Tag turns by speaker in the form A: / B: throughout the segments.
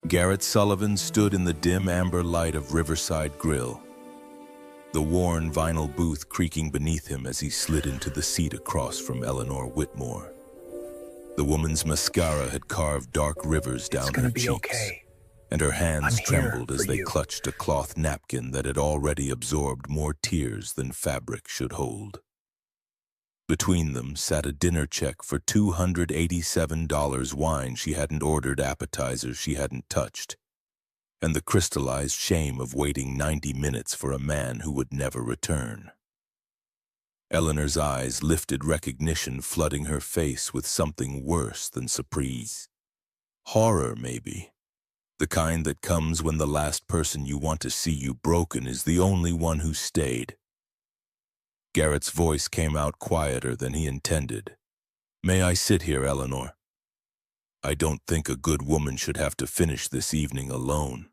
A: Garrett Sullivan stood in the dim amber light of Riverside Grill, the worn vinyl booth creaking beneath him as he slid into the seat across from Eleanor Whitmore. The woman's mascara had carved dark rivers down her cheeks, and her hands trembled as they clutched a cloth napkin that had already absorbed more tears than fabric should hold. Between them sat a dinner check for $287, wine she hadn't ordered, appetizers she hadn't touched, and the crystallized shame of waiting 90 minutes for a man who would never return. Eleanor's eyes lifted, recognition flooding her face with something worse than surprise. Horror, maybe. The kind that comes when the last person you want to see you broken is the only one who stayed. Garrett's voice came out quieter than he intended. "May I sit here, Eleanor? I don't think a good woman should have to finish this evening alone."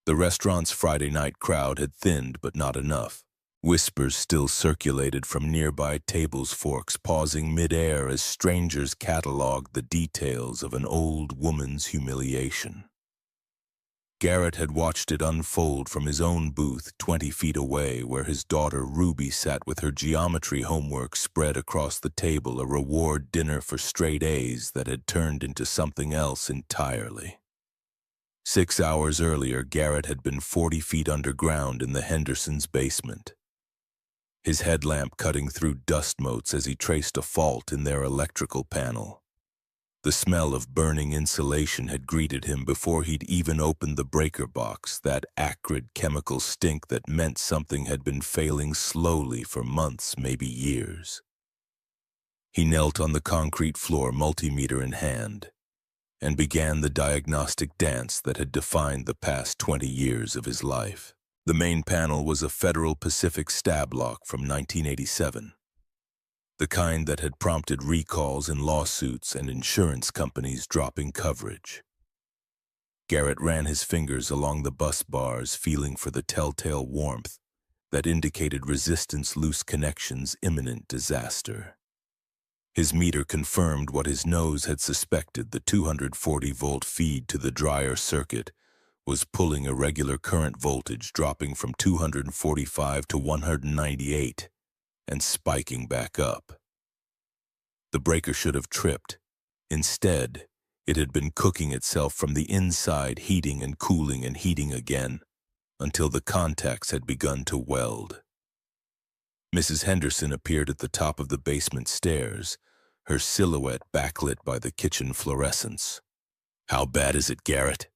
A: The restaurant's Friday night crowd had thinned, but not enough. Whispers still circulated from nearby tables, forks pausing mid-air as strangers catalogued the details of an old woman's humiliation. Garrett had watched it unfold from his own booth 20 feet away, where his daughter Ruby sat with her geometry homework spread across the table, a reward dinner for straight A's that had turned into something else entirely. 6 hours earlier, Garrett had been 40 feet underground in the Hendersons' basement, his headlamp cutting through dust motes as he traced a fault in their electrical panel. The smell of burning insulation had greeted him before he'd even opened the breaker box, that acrid chemical stink that meant something had been failing slowly for months, maybe years. He knelt on the concrete floor, multimeter in hand, and began the diagnostic dance that had defined the past 20 years of his life. The main panel was a Federal Pacific stab lock from 1987. The kind that had prompted recalls and lawsuits and insurance companies dropping coverage. Garrett ran his fingers along the bus bars, feeling for the telltale warmth that indicated resistance, loose connections, imminent disaster. His meter confirmed what his nose had suspected. The 240-volt feed to the dryer circuit was pulling irregular current voltage, dropping from 245 to 198. And spiking back up. The breaker should have tripped. Instead, it had been cooking itself from the inside, heating and cooling and heating again, until the contacts had begun to weld. Mrs. Henderson appeared at the top of the basement stairs, her silhouette backlit by the kitchen fluorescence. "How bad is it, Garrett?"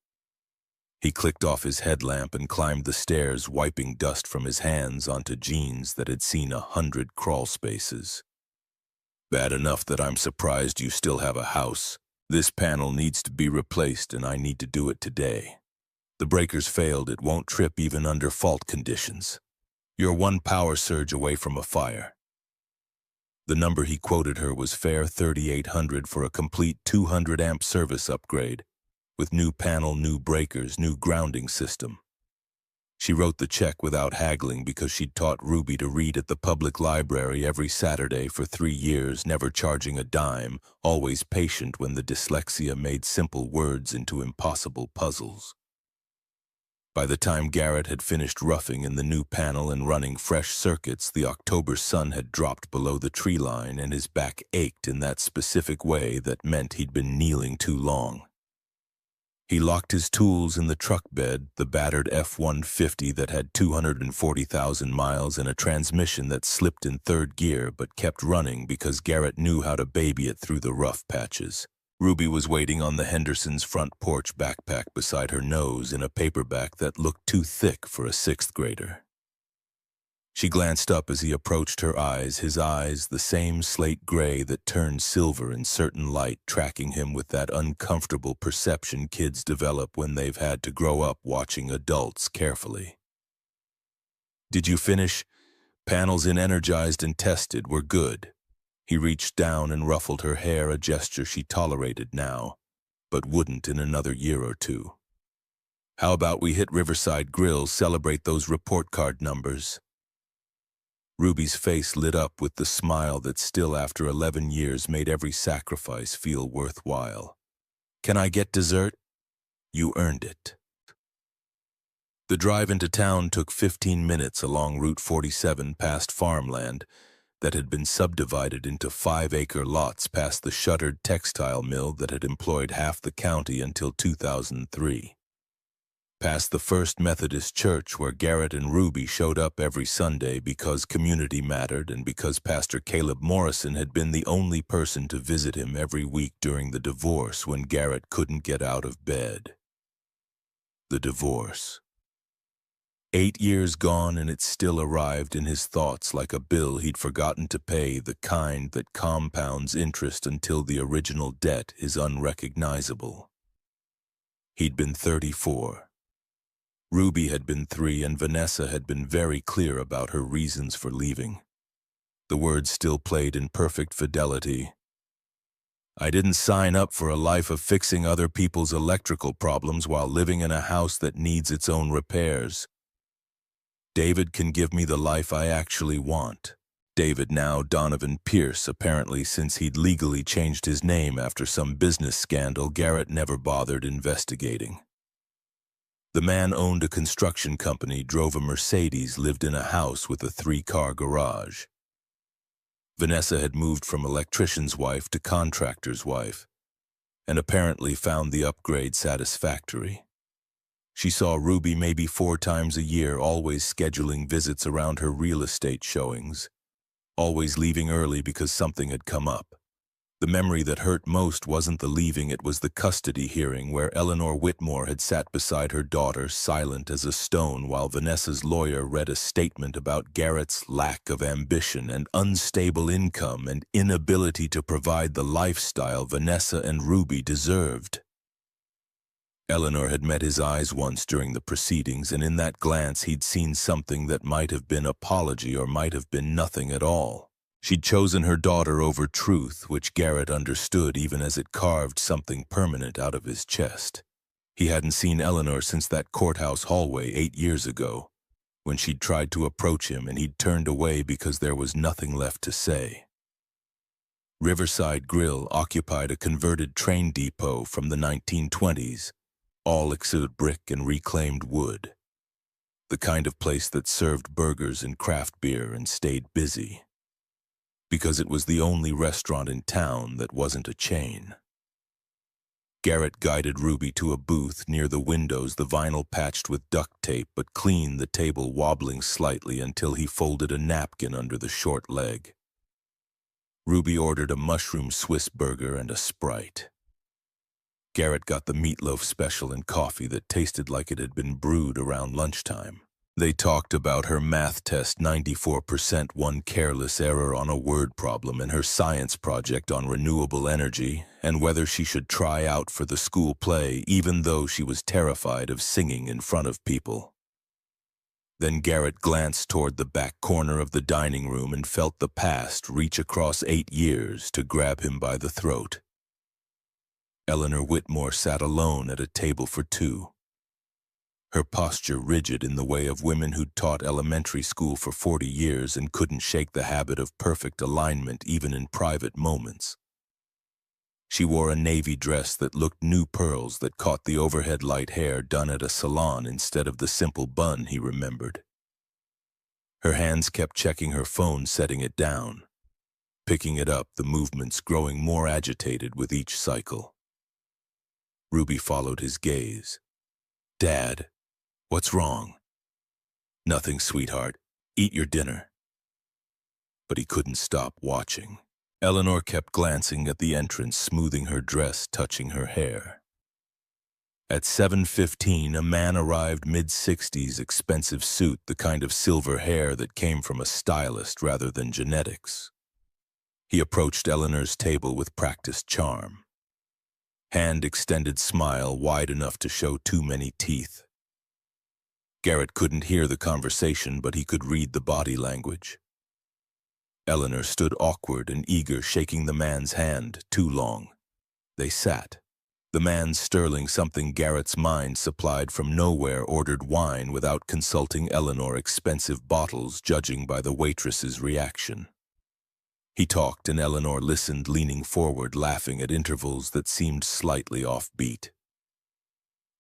A: He clicked off his headlamp and climbed the stairs, wiping dust from his hands onto jeans that had seen 100 crawl spaces. "Bad enough that I'm surprised you still have a house. This panel needs to be replaced and I need to do it today. The breaker's failed. It won't trip even under fault conditions. You're one power surge away from a fire." The number he quoted her was fair, $3,800 for a complete 200-amp service upgrade, with new panel, new breakers, new grounding system. She wrote the check without haggling because she'd taught Ruby to read at the public library every Saturday for 3 years, never charging a dime, always patient when the dyslexia made simple words into impossible puzzles. By the time Garrett had finished roughing in the new panel and running fresh circuits, the October sun had dropped below the tree line and his back ached in that specific way that meant he'd been kneeling too long. He locked his tools in the truck bed, the battered F-150 that had 240,000 miles and a transmission that slipped in third gear but kept running because Garrett knew how to baby it through the rough patches. Ruby was waiting on the Hendersons' front porch, backpack beside her nose in a paperback that looked too thick for a 6th grader. She glanced up as he approached her eyes, his eyes the same slate gray that turned silver in certain light, tracking him with that uncomfortable perception kids develop when they've had to grow up watching adults carefully. "Did you finish? Panels in, energized and tested. We're good." He reached down and ruffled her hair, a gesture she tolerated now, but wouldn't in another year or two. "How about we hit Riverside Grill, celebrate those report card numbers?" Ruby's face lit up with the smile that still after 11 years made every sacrifice feel worthwhile. "Can I get dessert?" You earned it. The drive into town took 15 minutes along Route 47 past farmland that had been subdivided into 5-acre lots past the shuttered textile mill that had employed half the county until 2003. Past the First Methodist Church where Garrett and Ruby showed up every Sunday because community mattered and because Pastor Caleb Morrison had been the only person to visit him every week during the divorce when Garrett couldn't get out of bed. The divorce. 8 years gone, and it still arrived in his thoughts like a bill he'd forgotten to pay, the kind that compounds interest until the original debt is unrecognizable. He'd been 34. Ruby had been 3, and Vanessa had been very clear about her reasons for leaving. The words still played in perfect fidelity. I didn't sign up for a life of fixing other people's electrical problems while living in a house that needs its own repairs. David can give me the life I actually want. David, now Donovan Pierce, apparently, since he'd legally changed his name after some business scandal Garrett never bothered investigating. The man owned a construction company, drove a Mercedes, lived in a house with a 3-car garage. Vanessa had moved from electrician's wife to contractor's wife, and apparently found the upgrade satisfactory. She saw Ruby maybe 4 times a year, always scheduling visits around her real estate showings, always leaving early because something had come up. The memory that hurt most wasn't the leaving, it was the custody hearing where Eleanor Whitmore had sat beside her daughter, silent as a stone, while Vanessa's lawyer read a statement about Garrett's lack of ambition and unstable income and inability to provide the lifestyle Vanessa and Ruby deserved. Eleanor had met his eyes once during the proceedings, and in that glance he'd seen something that might have been apology or might have been nothing at all. She'd chosen her daughter over truth, which Garrett understood even as it carved something permanent out of his chest. He hadn't seen Eleanor since that courthouse hallway 8 years ago, when she'd tried to approach him and he'd turned away because there was nothing left to say. Riverside Grill occupied a converted train depot from the 1920s, all exuded brick and reclaimed wood. The kind of place that served burgers and craft beer and stayed busy, because it was the only restaurant in town that wasn't a chain. Garrett guided Ruby to a booth near the windows, the vinyl patched with duct tape but clean, the table wobbling slightly until he folded a napkin under the short leg. Ruby ordered a mushroom Swiss burger and a Sprite. Garrett got the meatloaf special and coffee that tasted like it had been brewed around lunchtime. They talked about her math test 94%, one careless error on a word problem, and her science project on renewable energy, and whether she should try out for the school play even though she was terrified of singing in front of people. Then Garrett glanced toward the back corner of the dining room and felt the past reach across 8 years to grab him by the throat. Eleanor Whitmore sat alone at a table for 2. Her posture rigid in the way of women who'd taught elementary school for 40 years and couldn't shake the habit of perfect alignment even in private moments. She wore a navy dress that looked new pearls that caught the overhead light hair done at a salon instead of the simple bun he remembered. Her hands kept checking her phone, setting it down. Picking it up, the movements growing more agitated with each cycle. Ruby followed his gaze. "Dad, what's wrong?" "Nothing, sweetheart. Eat your dinner." But he couldn't stop watching. Eleanor kept glancing at the entrance, smoothing her dress, touching her hair. At 7:15, a man arrived, mid-60s, expensive suit, the kind of silver hair that came from a stylist rather than genetics. He approached Eleanor's table with practiced charm. Hand extended, smile wide enough to show too many teeth. Garrett couldn't hear the conversation, but he could read the body language. Eleanor stood awkward and eager, shaking the man's hand too long. They sat. The man, sterling something Garrett's mind supplied from nowhere, ordered wine without consulting Eleanor, expensive bottles, judging by the waitress's reaction. He talked and Eleanor listened, leaning forward, laughing at intervals that seemed slightly offbeat.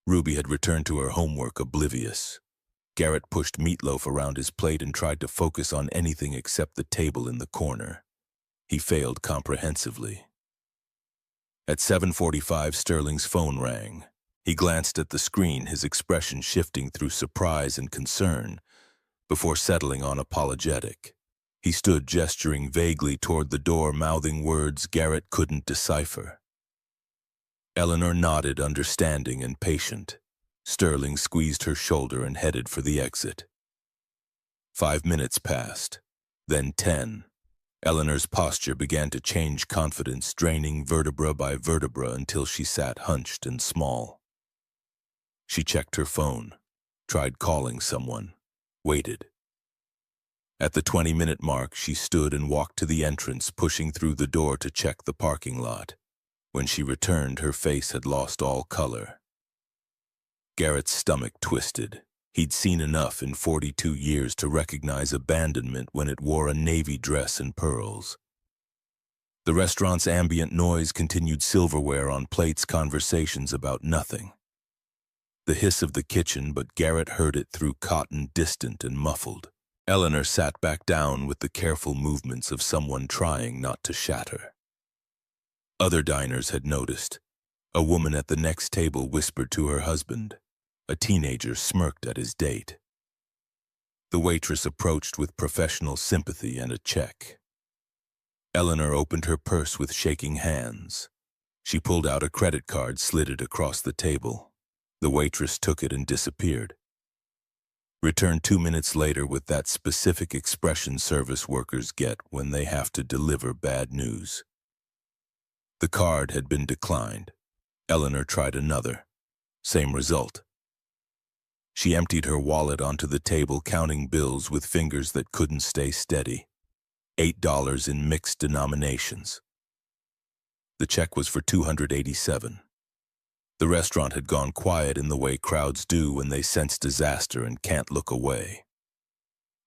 A: Ruby had returned to her homework oblivious. Garrett pushed Meatloaf around his plate and tried to focus on anything except the table in the corner. He failed comprehensively. At 7:45, Sterling's phone rang. He glanced at the screen, his expression shifting through surprise and concern, before settling on apologetic. He stood gesturing vaguely toward the door, mouthing words Garrett couldn't decipher. Eleanor nodded, understanding and patient. Sterling squeezed her shoulder and headed for the exit. 5 minutes passed, then 10. Eleanor's posture began to change, confidence draining vertebra by vertebra until she sat hunched and small. She checked her phone, tried calling someone, waited. At the 20-minute mark, she stood and walked to the entrance, pushing through the door to check the parking lot. When she returned, her face had lost all color. Garrett's stomach twisted. He'd seen enough in 42 years to recognize abandonment when it wore a navy dress and pearls. The restaurant's ambient noise continued, silverware on plates, conversations about nothing. The hiss of the kitchen, but Garrett heard it through cotton, distant and muffled. Eleanor sat back down with the careful movements of someone trying not to shatter. Other diners had noticed. A woman at the next table whispered to her husband. A teenager smirked at his date. The waitress approached with professional sympathy and a check. Eleanor opened her purse with shaking hands. She pulled out a credit card, slid it across the table. The waitress took it and disappeared. Returned 2 minutes later with that specific expression service workers get when they have to deliver bad news. The card had been declined. Eleanor tried another. Same result. She emptied her wallet onto the table, counting bills with fingers that couldn't stay steady. $8 in mixed denominations. The check was for $287. The restaurant had gone quiet in the way crowds do when they sense disaster and can't look away.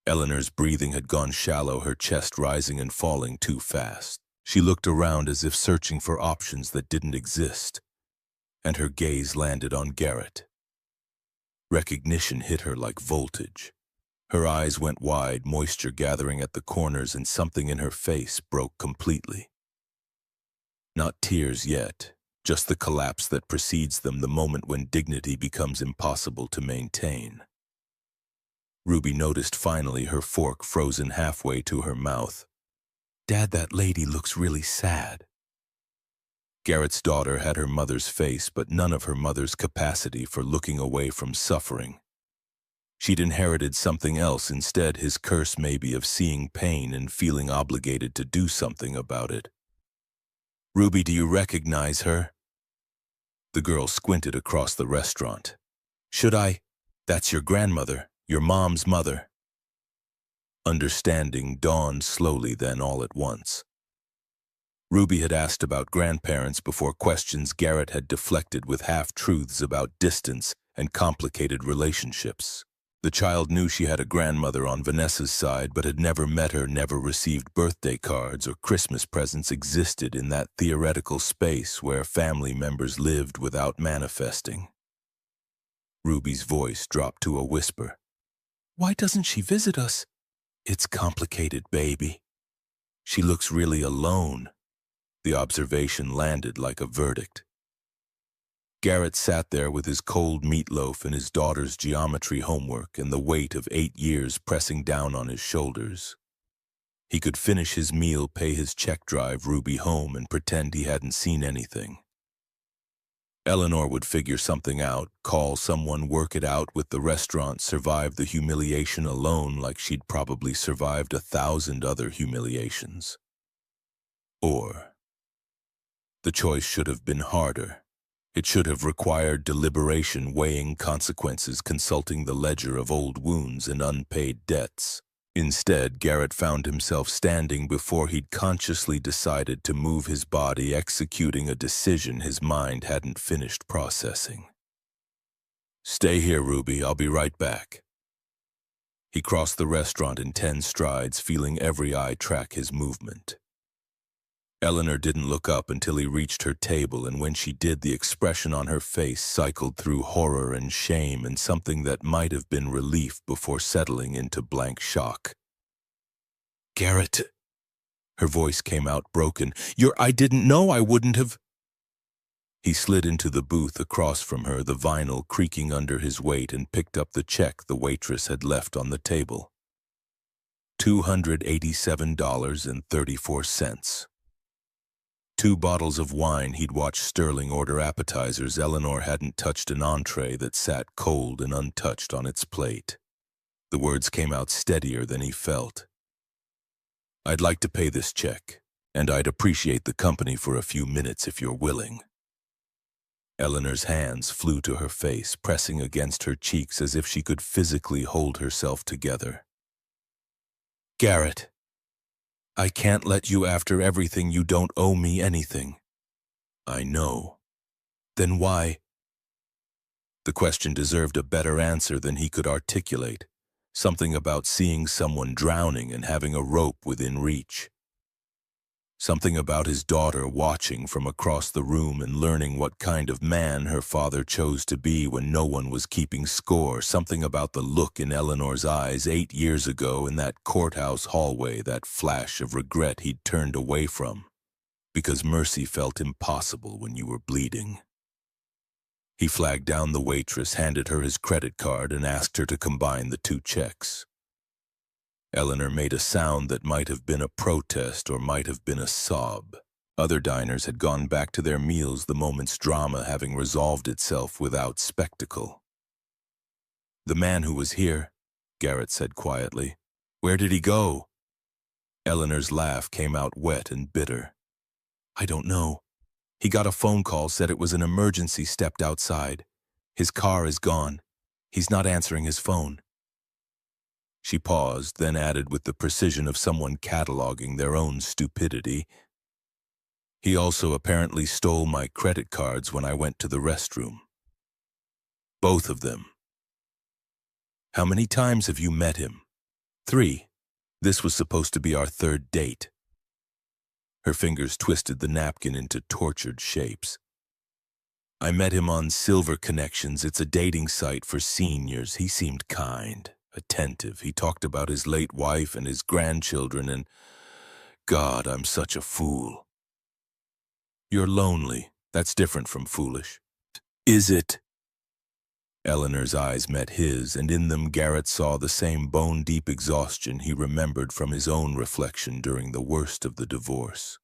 A: Eleanor's breathing had gone shallow, her chest rising and falling too fast. She looked around as if searching for options that didn't exist, and her gaze landed on Garrett. Recognition hit her like voltage. Her eyes went wide, moisture gathering at the corners, and something in her face broke completely. Not tears yet, just the collapse that precedes them, the moment when dignity becomes impossible to maintain. Ruby noticed finally, her fork frozen halfway to her mouth. "Dad, that lady looks really sad." Garrett's daughter had her mother's face, but none of her mother's capacity for looking away from suffering. She'd inherited something else instead, his curse maybe of seeing pain and feeling obligated to do something about it. "Ruby, do you recognize her?" The girl squinted across the restaurant. "Should I? That's your grandmother, your mom's mother." Understanding dawned slowly, then all at once. Ruby had asked about grandparents before, questions Garrett had deflected with half-truths about distance and complicated relationships. The child knew she had a grandmother on Vanessa's side, but had never met her, never received birthday cards or Christmas presents existed in that theoretical space where family members lived without manifesting. Ruby's voice dropped to a whisper. "Why doesn't she visit us?" "It's complicated, baby. She looks really alone." The observation landed like a verdict. Garrett sat there with his cold meatloaf and his daughter's geometry homework and the weight of 8 years pressing down on his shoulders. He could finish his meal, pay his check, drive Ruby home, and pretend he hadn't seen anything. Eleanor would figure something out, call someone, work it out with the restaurant, survive the humiliation alone like she'd probably survived 1,000 other humiliations. Or the choice should have been harder. It should have required deliberation, weighing consequences, consulting the ledger of old wounds and unpaid debts. Instead, Garrett found himself standing before he'd consciously decided to move his body, executing a decision his mind hadn't finished processing. "Stay here, Ruby. I'll be right back." He crossed the restaurant in 10 strides, feeling every eye track his movement. Eleanor didn't look up until he reached her table, and when she did, the expression on her face cycled through horror and shame and something that might have been relief before settling into blank shock. "Garrett," her voice came out broken. I didn't know. I wouldn't have." He slid into the booth across from her, the vinyl creaking under his weight, and picked up the check the waitress had left on the table. $287.34. 2 bottles of wine. He'd watched Sterling order appetizers. Eleanor hadn't touched an entree that sat cold and untouched on its plate. The words came out steadier than he felt. "I'd like to pay this check, and I'd appreciate the company for a few minutes if you're willing." Eleanor's hands flew to her face, pressing against her cheeks as if she could physically hold herself together. "Garrett, I can't let you after everything. You don't owe me anything." "I know." "Then why?" The question deserved a better answer than he could articulate. Something about seeing someone drowning and having a rope within reach. Something about his daughter watching from across the room and learning what kind of man her father chose to be when no one was keeping score. Something about the look in Eleanor's eyes 8 years ago in that courthouse hallway, that flash of regret he'd turned away from, because mercy felt impossible when you were bleeding. He flagged down the waitress, handed her his credit card, and asked her to combine the 2 checks. Eleanor made a sound that might have been a protest or might have been a sob. Other diners had gone back to their meals, the moment's drama having resolved itself without spectacle. "The man who was here," Garrett said quietly. "Where did he go?" Eleanor's laugh came out wet and bitter. "I don't know. He got a phone call, said it was an emergency, stepped outside. His car is gone. He's not answering his phone." She paused, then added with the precision of someone cataloging their own stupidity, "He also apparently stole my credit cards when I went to the restroom. Both of them." "How many times have you met him?" "3. This was supposed to be our 3rd date." Her fingers twisted the napkin into tortured shapes. "I met him on Silver Connections. It's a dating site for seniors. He seemed kind, attentive. He talked about his late wife and his grandchildren, and God, I'm such a fool." "You're lonely. That's different from foolish." "Is it?" Eleanor's eyes met his, and in them Garrett saw the same bone-deep exhaustion he remembered from his own reflection during the worst of the divorce.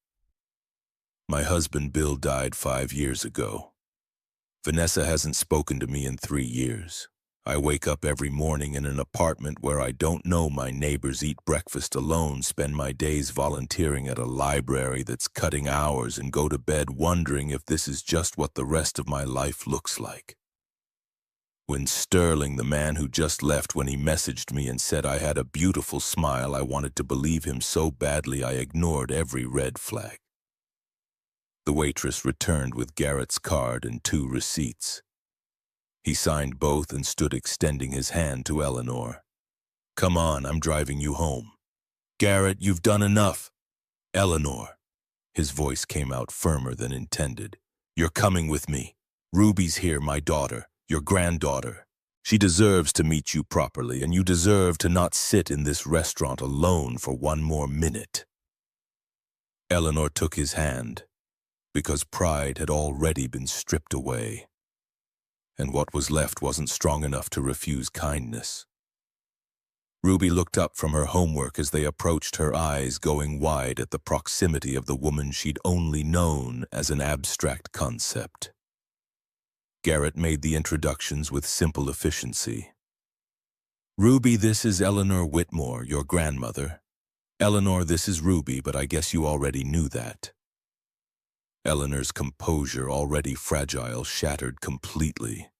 A: "My husband Bill died 5 years ago. Vanessa hasn't spoken to me in 3 years. I wake up every morning in an apartment where I don't know my neighbors, eat breakfast alone, spend my days volunteering at a library that's cutting hours, and go to bed wondering if this is just what the rest of my life looks like. When Sterling, the man who just left, when he messaged me and said I had a beautiful smile, I wanted to believe him so badly I ignored every red flag." The waitress returned with Garrett's card and 2 receipts. He signed both and stood extending his hand to Eleanor. "Come on, I'm driving you home." "Garrett, you've done enough." "Eleanor," his voice came out firmer than intended, "you're coming with me. Ruby's here, my daughter, your granddaughter. She deserves to meet you properly, and you deserve to not sit in this restaurant alone for 1 more minute." Eleanor took his hand, because pride had already been stripped away, and what was left wasn't strong enough to refuse kindness. Ruby looked up from her homework as they approached, her eyes going wide at the proximity of the woman she'd only known as an abstract concept. Garrett made the introductions with simple efficiency. "Ruby, this is Eleanor Whitmore, your grandmother. Eleanor, this is Ruby, but I guess you already knew that." Eleanor's composure, already fragile, shattered completely.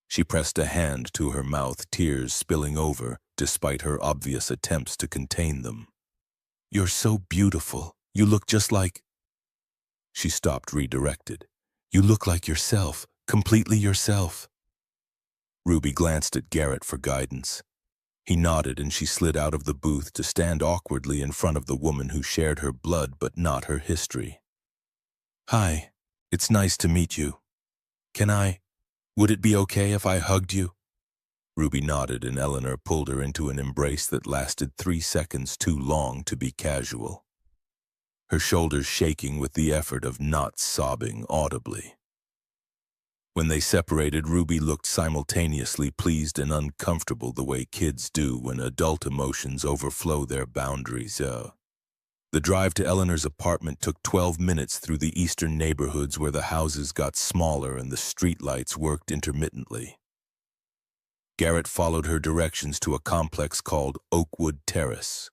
A: She pressed a hand to her mouth, tears spilling over, despite her obvious attempts to contain them. "You're so beautiful. You look just like—" She stopped, redirected. "You look like yourself, completely yourself." Ruby glanced at Garrett for guidance. He nodded, and she slid out of the booth to stand awkwardly in front of the woman who shared her blood but not her history. Hi, it's nice to meet you. Would it be okay if I hugged you? Ruby nodded and Eleanor pulled her into an embrace that lasted 3 seconds too long to be casual, her shoulders shaking with the effort of not sobbing audibly. When they separated, Ruby looked simultaneously pleased and uncomfortable the way kids do when adult emotions overflow their boundaries. The drive to Eleanor's apartment took 12 minutes through the eastern neighborhoods where the houses got smaller and the streetlights worked intermittently. Garrett followed her directions to a complex called Oakwood Terrace,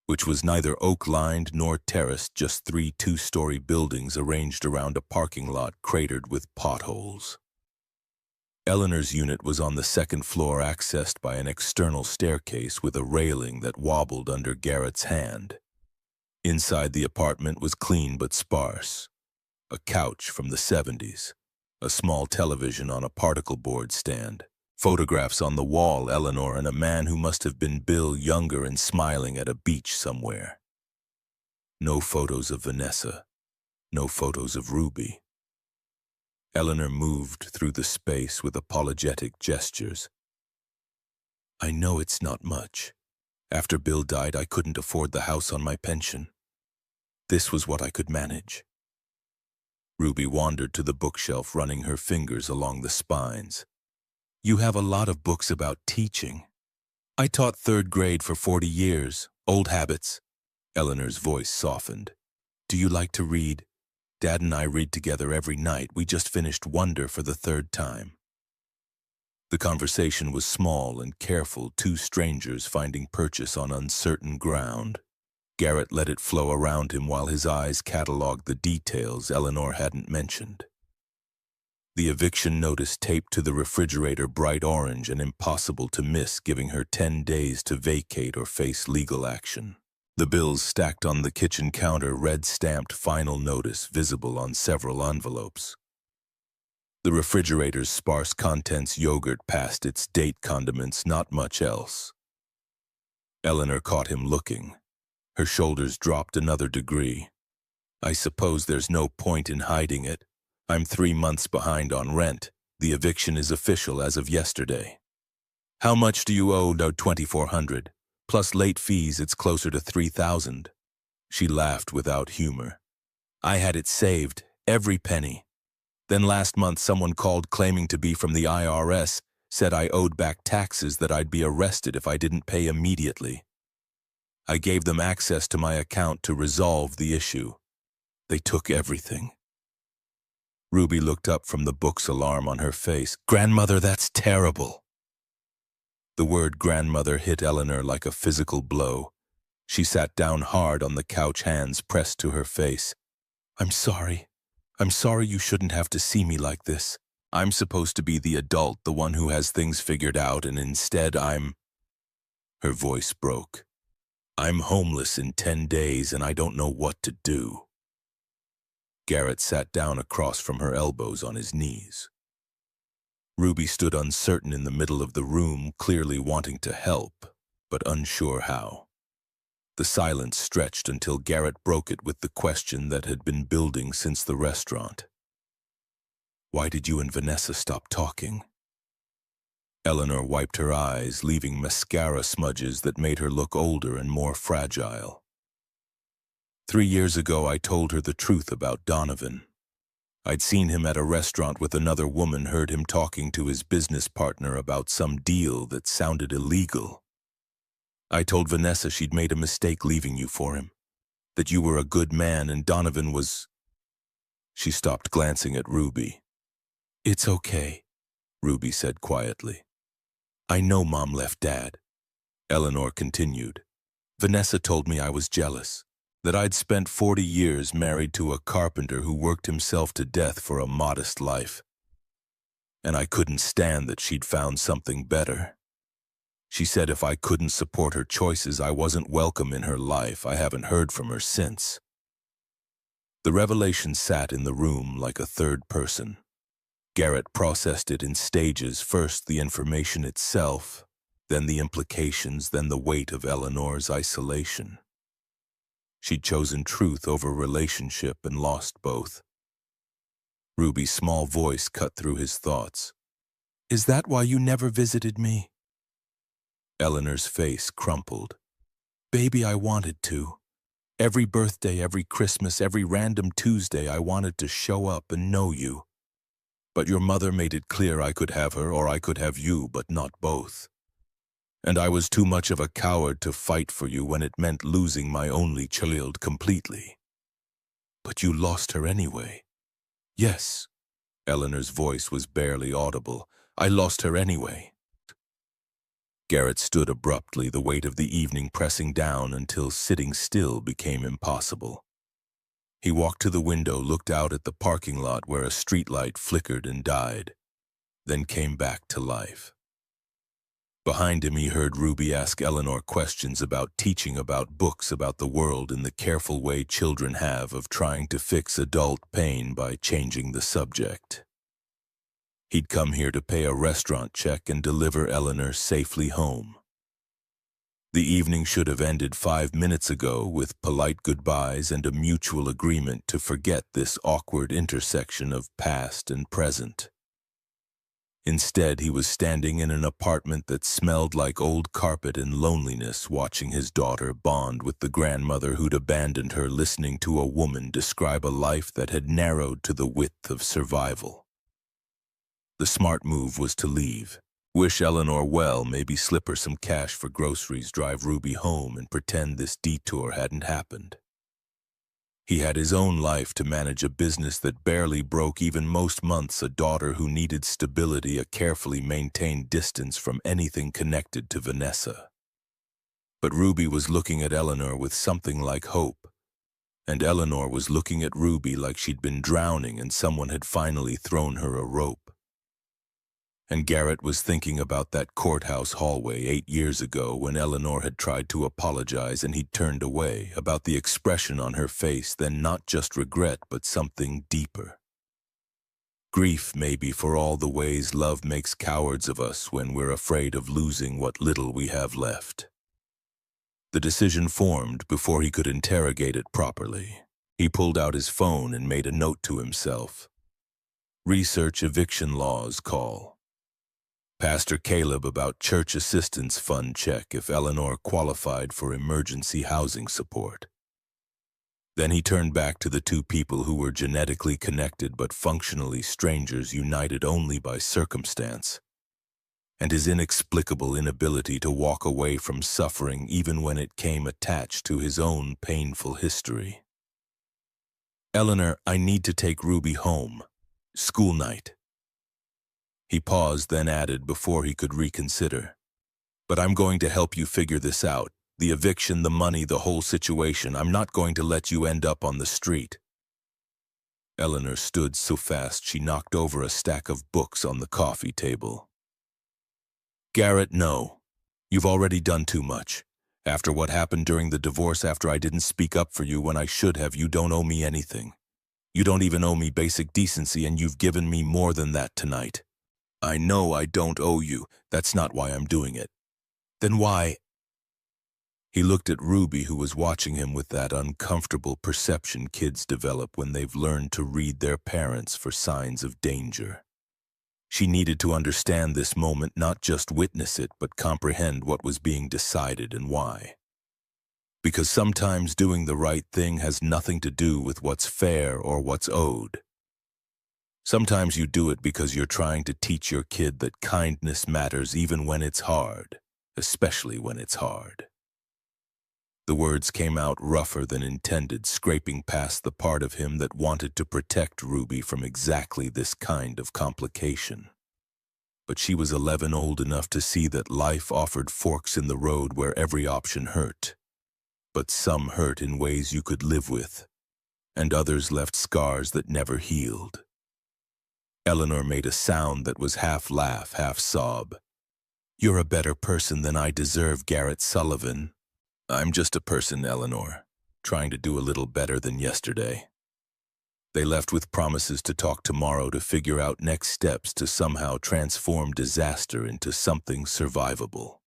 A: which was neither oak-lined nor terraced, just 3 two-story buildings arranged around a parking lot cratered with potholes. Eleanor's unit was on the second floor, accessed by an external staircase with a railing that wobbled under Garrett's hand. Inside the apartment was clean but sparse. A couch from the 70s, a small television on a particle board stand, photographs on the wall, Eleanor and a man who must have been Bill younger and smiling at a beach somewhere. No photos of Vanessa, no photos of Ruby. Eleanor moved through the space with apologetic gestures. I know it's not much. After Bill died, I couldn't afford the house on my pension. This was what I could manage. Ruby wandered to the bookshelf, running her fingers along the spines. You have a lot of books about teaching. I taught 3rd grade for 40 years. Old habits. Eleanor's voice softened. Do you like to read? Dad and I read together every night. We just finished Wonder for the 3rd time. The conversation was small and careful, 2 strangers finding purchase on uncertain ground. Garrett let it flow around him while his eyes cataloged the details Eleanor hadn't mentioned. The eviction notice taped to the refrigerator, bright orange and impossible to miss, giving her 10 days to vacate or face legal action. The bills stacked on the kitchen counter, red-stamped final notice visible on several envelopes. The refrigerator's sparse contents: yogurt past its date, condiments, not much else. Eleanor caught him looking. Her shoulders dropped another degree. I suppose there's no point in hiding it. I'm 3 months behind on rent. The eviction is official as of yesterday. How much do you owe? No, $2,400. Plus late fees, it's closer to $3,000. She laughed without humor. I had it saved, every penny. Then last month someone called claiming to be from the IRS, said I owed back taxes, that I'd be arrested if I didn't pay immediately. I gave them access to my account to resolve the issue. They took everything. Ruby looked up from the book's alarm on her face. Grandmother, that's terrible. The word grandmother hit Eleanor like a physical blow. She sat down hard on the couch, hands pressed to her face. I'm sorry. I'm sorry you shouldn't have to see me like this. I'm supposed to be the adult, the one who has things figured out, and instead I'm... Her voice broke. I'm homeless in 10 days and I don't know what to do. Garrett sat down across from her, elbows on his knees. Ruby stood uncertain in the middle of the room, clearly wanting to help, but unsure how. The silence stretched until Garrett broke it with the question that had been building since the restaurant. Why did you and Vanessa stop talking? Eleanor wiped her eyes, leaving mascara smudges that made her look older and more fragile. 3 years ago, I told her the truth about Donovan. I'd seen him at a restaurant with another woman, heard him talking to his business partner about some deal that sounded illegal. I told Vanessa she'd made a mistake leaving you for him, that you were a good man and Donovan was... She stopped, glancing at Ruby. It's okay, Ruby said quietly. I know Mom left Dad. Eleanor continued. Vanessa told me I was jealous, that I'd spent 40 years married to a carpenter who worked himself to death for a modest life. And I couldn't stand that she'd found something better. She said if I couldn't support her choices, I wasn't welcome in her life. I haven't heard from her since. The revelation sat in the room like a third person. Garrett processed it in stages, first the information itself, then the implications, then the weight of Eleanor's isolation. She'd chosen truth over relationship and lost both. Ruby's small voice cut through his thoughts. "Is that why you never visited me?" Eleanor's face crumpled. "Baby, I wanted to. Every birthday, every Christmas, every random Tuesday, I wanted to show up and know you. But your mother made it clear I could have her or I could have you, but not both. And I was too much of a coward to fight for you when it meant losing my only child completely. But you lost her anyway." "Yes." Eleanor's voice was barely audible. "I lost her anyway." Garrett stood abruptly, the weight of the evening pressing down until sitting still became impossible. He walked to the window, looked out at the parking lot where a streetlight flickered and died, then came back to life. Behind him he heard Ruby ask Eleanor questions about teaching, about books, about the world in the careful way children have of trying to fix adult pain by changing the subject. He'd come here to pay a restaurant check and deliver Eleanor safely home. The evening should have ended 5 minutes ago with polite goodbyes and a mutual agreement to forget this awkward intersection of past and present. Instead, he was standing in an apartment that smelled like old carpet and loneliness, watching his daughter bond with the grandmother who'd abandoned her, listening to a woman describe a life that had narrowed to the width of survival. The smart move was to leave. Wish Eleanor well, maybe slip her some cash for groceries, drive Ruby home, and pretend this detour hadn't happened. He had his own life to manage, a business that barely broke even most months, a daughter who needed stability, a carefully maintained distance from anything connected to Vanessa. But Ruby was looking at Eleanor with something like hope, and Eleanor was looking at Ruby like she'd been drowning and someone had finally thrown her a rope. And Garrett was thinking about that courthouse hallway 8 years ago when Eleanor had tried to apologize and he'd turned away, about the expression on her face, then not just regret but something deeper. Grief, maybe, for all the ways love makes cowards of us when we're afraid of losing what little we have left. The decision formed before he could interrogate it properly. He pulled out his phone and made a note to himself. Research eviction laws call. Pastor Caleb about church assistance fund check if Eleanor qualified for emergency housing support. Then he turned back to the two people who were genetically connected but functionally strangers, united only by circumstance, and his inexplicable inability to walk away from suffering even when it came attached to his own painful history. "Eleanor, I need to take Ruby home. School night." He paused, then added before he could reconsider, "But I'm going to help you figure this out. The eviction, the money, the whole situation. I'm not going to let you end up on the street." Eleanor stood so fast she knocked over a stack of books on the coffee table. "Garrett, no. You've already done too much. After what happened during the divorce, after I didn't speak up for you when I should have, you don't owe me anything. You don't even owe me basic decency, and you've given me more than that tonight. I know I don't owe you. That's not why I'm doing it." "Then why?" He looked at Ruby, who was watching him with that uncomfortable perception kids develop when they've learned to read their parents for signs of danger. She needed to understand this moment, not just witness it, but comprehend what was being decided and why. Because sometimes doing the right thing has nothing to do with what's fair or what's owed. Sometimes you do it because you're trying to teach your kid that kindness matters even when it's hard, especially when it's hard. The words came out rougher than intended, scraping past the part of him that wanted to protect Ruby from exactly this kind of complication. But she was 11, old enough to see that life offered forks in the road where every option hurt. But some hurt in ways you could live with, and others left scars that never healed. Eleanor made a sound that was half laugh, half sob. "You're a better person than I deserve, Garrett Sullivan." "I'm just a person, Eleanor, trying to do a little better than yesterday." They left with promises to talk tomorrow to figure out next steps to somehow transform disaster into something survivable.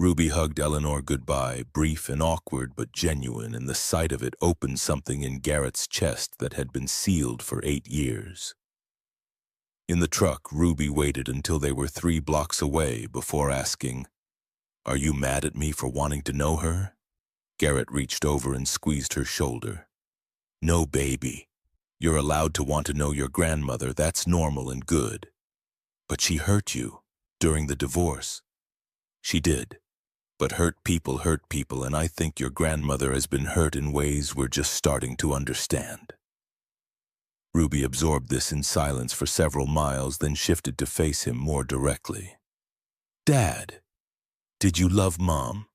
A: Ruby hugged Eleanor goodbye, brief and awkward but genuine, and the sight of it opened something in Garrett's chest that had been sealed for 8 years. In the truck, Ruby waited until they were 3 blocks away before asking, "Are you mad at me for wanting to know her?" Garrett reached over and squeezed her shoulder. "No, baby. You're allowed to want to know your grandmother. That's normal and good. But she hurt you during the divorce." "She did. But hurt people, and I think your grandmother has been hurt in ways we're just starting to understand." Ruby absorbed this in silence for several miles, then shifted to face him more directly. "Dad, did you love Mom?"